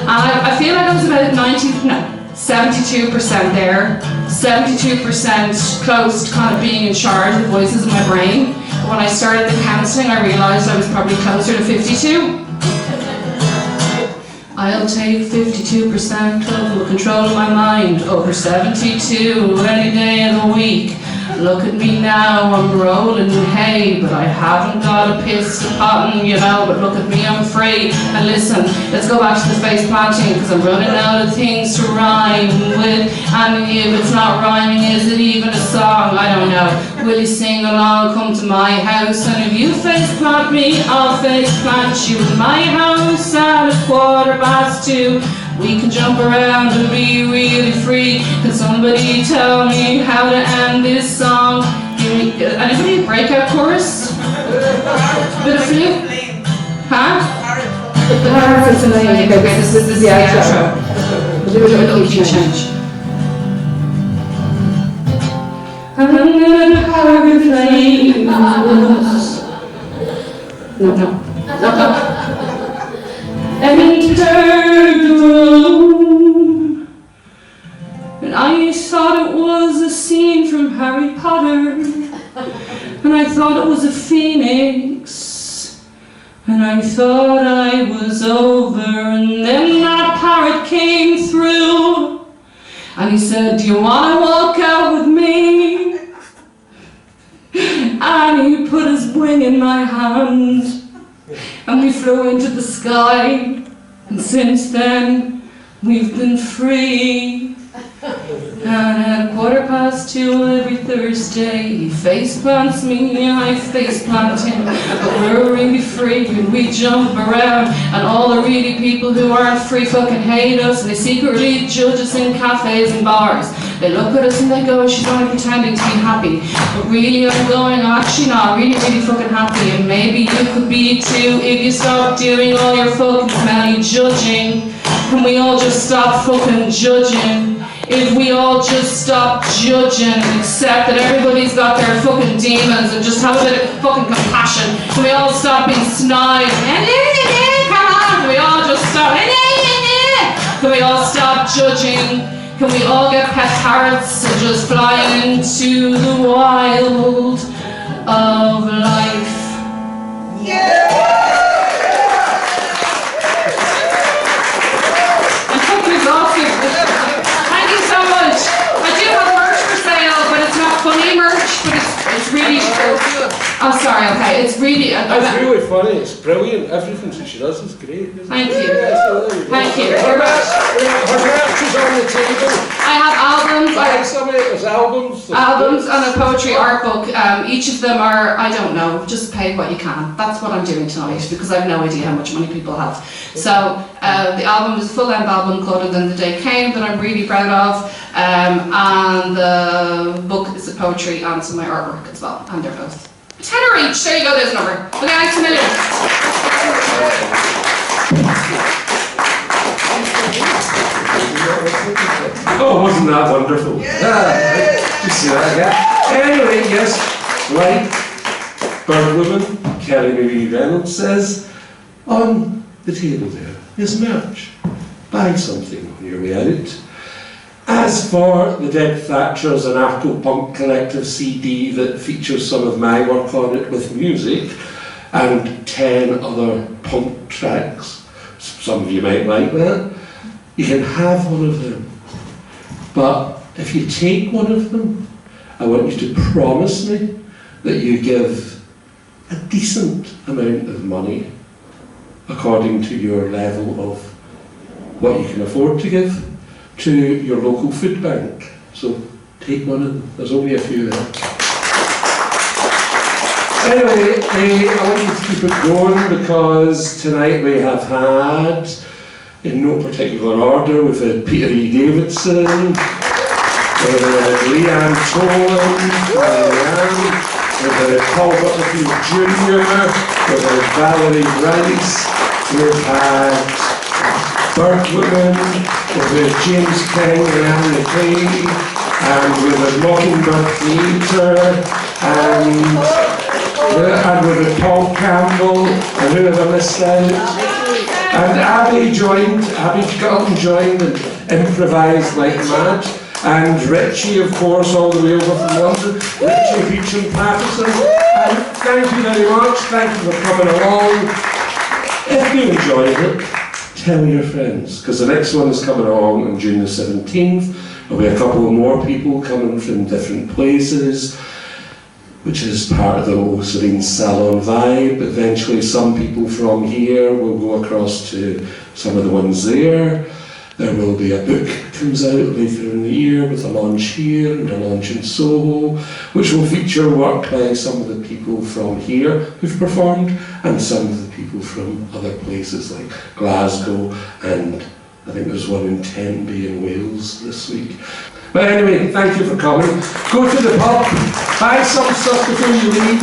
Speaker 11: And I feel like I was about 19, no, 72% there, 72% close to kind of being in charge of the voices in my brain. But when I started the counselling, I realised I was probably closer to 52. I'll take 52% total control of my mind over 72 any day of the week. Look at me now, I'm rolling in hay, but I haven't got a piss of cotton, you know, but look at me, I'm free. And listen, let's go back to the face planting, because I'm running out of things to rhyme with. And if it's not rhyming, is it even a song? I don't know. Will you sing along, come to my house? And if you face plant me, I'll face plant you in my house at 2:15. We can jump around and be really free. Can somebody tell me how to end this song? Anybody breakout chorus? Bit of flute? Huh? The parrot and Celine. Okay, this is the outro. We'll do it with a key change. I'm gonna parrot flames. No. Entered the room, and I thought it was a scene from Harry Potter, and I thought it was a phoenix, and I thought I was over, and then that parrot came through, and he said, do you want to walk out with me? And he put his wing in my hand, and we flew into the sky, and since then we've been free. And at 2:15 every Thursday, he face plants me and I face plant him. But we're really free and we jump around, and all the really people who aren't free fucking hate us, and they secretly judge us in cafes and bars. They look at us and they go, she's only pretending to be happy. But really I'm going, actually not, really fucking happy. And maybe you could be too if you stop doing all your fucking smelly judging. Can we all just stop fucking judging? If we all just stop judging and accept that everybody's got their fucking demons and just have a bit of fucking compassion. Can we all stop being snide? Come on, can we all just stop? Can we all stop judging? Can we all get pet parrots and just fly into the wild of life? Yeah! I'm fucking exhausted. Thank you so much. I do have merch for sale, but it's not funny merch, but it's really... Oh, sorry, okay. It's really...
Speaker 1: It's really funny. It's brilliant. Everything that she does is great.
Speaker 11: Thank you. Thank you.
Speaker 1: Her merch is on the table.
Speaker 11: I have albums.
Speaker 1: There's albums.
Speaker 11: Albums and a poetry art book. Each of them are, I don't know, just pay what you can. That's what I'm doing tonight, because I have no idea how much money people have. So the album is a full-length album called And Then the Day Came that I'm really proud of. And the book is a poetry and some of my artwork as well. And they're both £10 each. There you go, there's a number. Okay, thanks a million.
Speaker 1: Oh, wasn't that wonderful? You see that again? Anyway, yes, like Birdwoman, Kelly Marie Reynolds says, on the table there is merch. Buy something on your way out. As for the Dead Thatchers and Afro-Punk Collective CD that features some of my work on it with music and 10 other punk tracks, some of you might like that, you can have one of them. But if you take one of them, I want you to promise me that you give a decent amount of money according to your level of what you can afford to give to your local food bank. So take one of them. There's only a few there. Anyway, I want you to keep it going because tonight we have had, in no particular order, we've had Peter E. Davidson, we've had Leeann Toland, Leeann, we've had Paul Butterfield Jr., we've had Valerie Bryce, we've had Birdwoman, we've had James King and McKay, and we've had Mockingbird Theatre, and we've had Paul Campbell, and who have I missed out? And Abby got up and joined, and improvised like mad. And Ritchie, of course, all the way over from London. Ritchie, Beacham-Paterson. And thank you very much. Thank you for coming along. If you enjoyed it, tell your friends, because the next one is coming along on June the 17th. There'll be a couple more people coming from different places, which is part of the whole Celine Salon vibe. Eventually some people from here will go across to some of the ones there. There will be a book that comes out later in the year with a launch here and a launch in Soho, which will feature work by some of the people from here who've performed and some of the people from other places like Glasgow, and I think there's one in Tenby in Wales this week. But anyway, thank you for coming. Go to the pub, buy some stuff before you leave,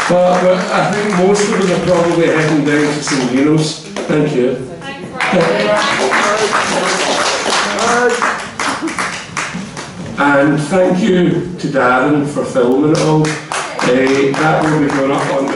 Speaker 1: but I think most of them are probably heading down to St. Leno's. Thank you. And thank you to Darren for filming it all. That will be going up on the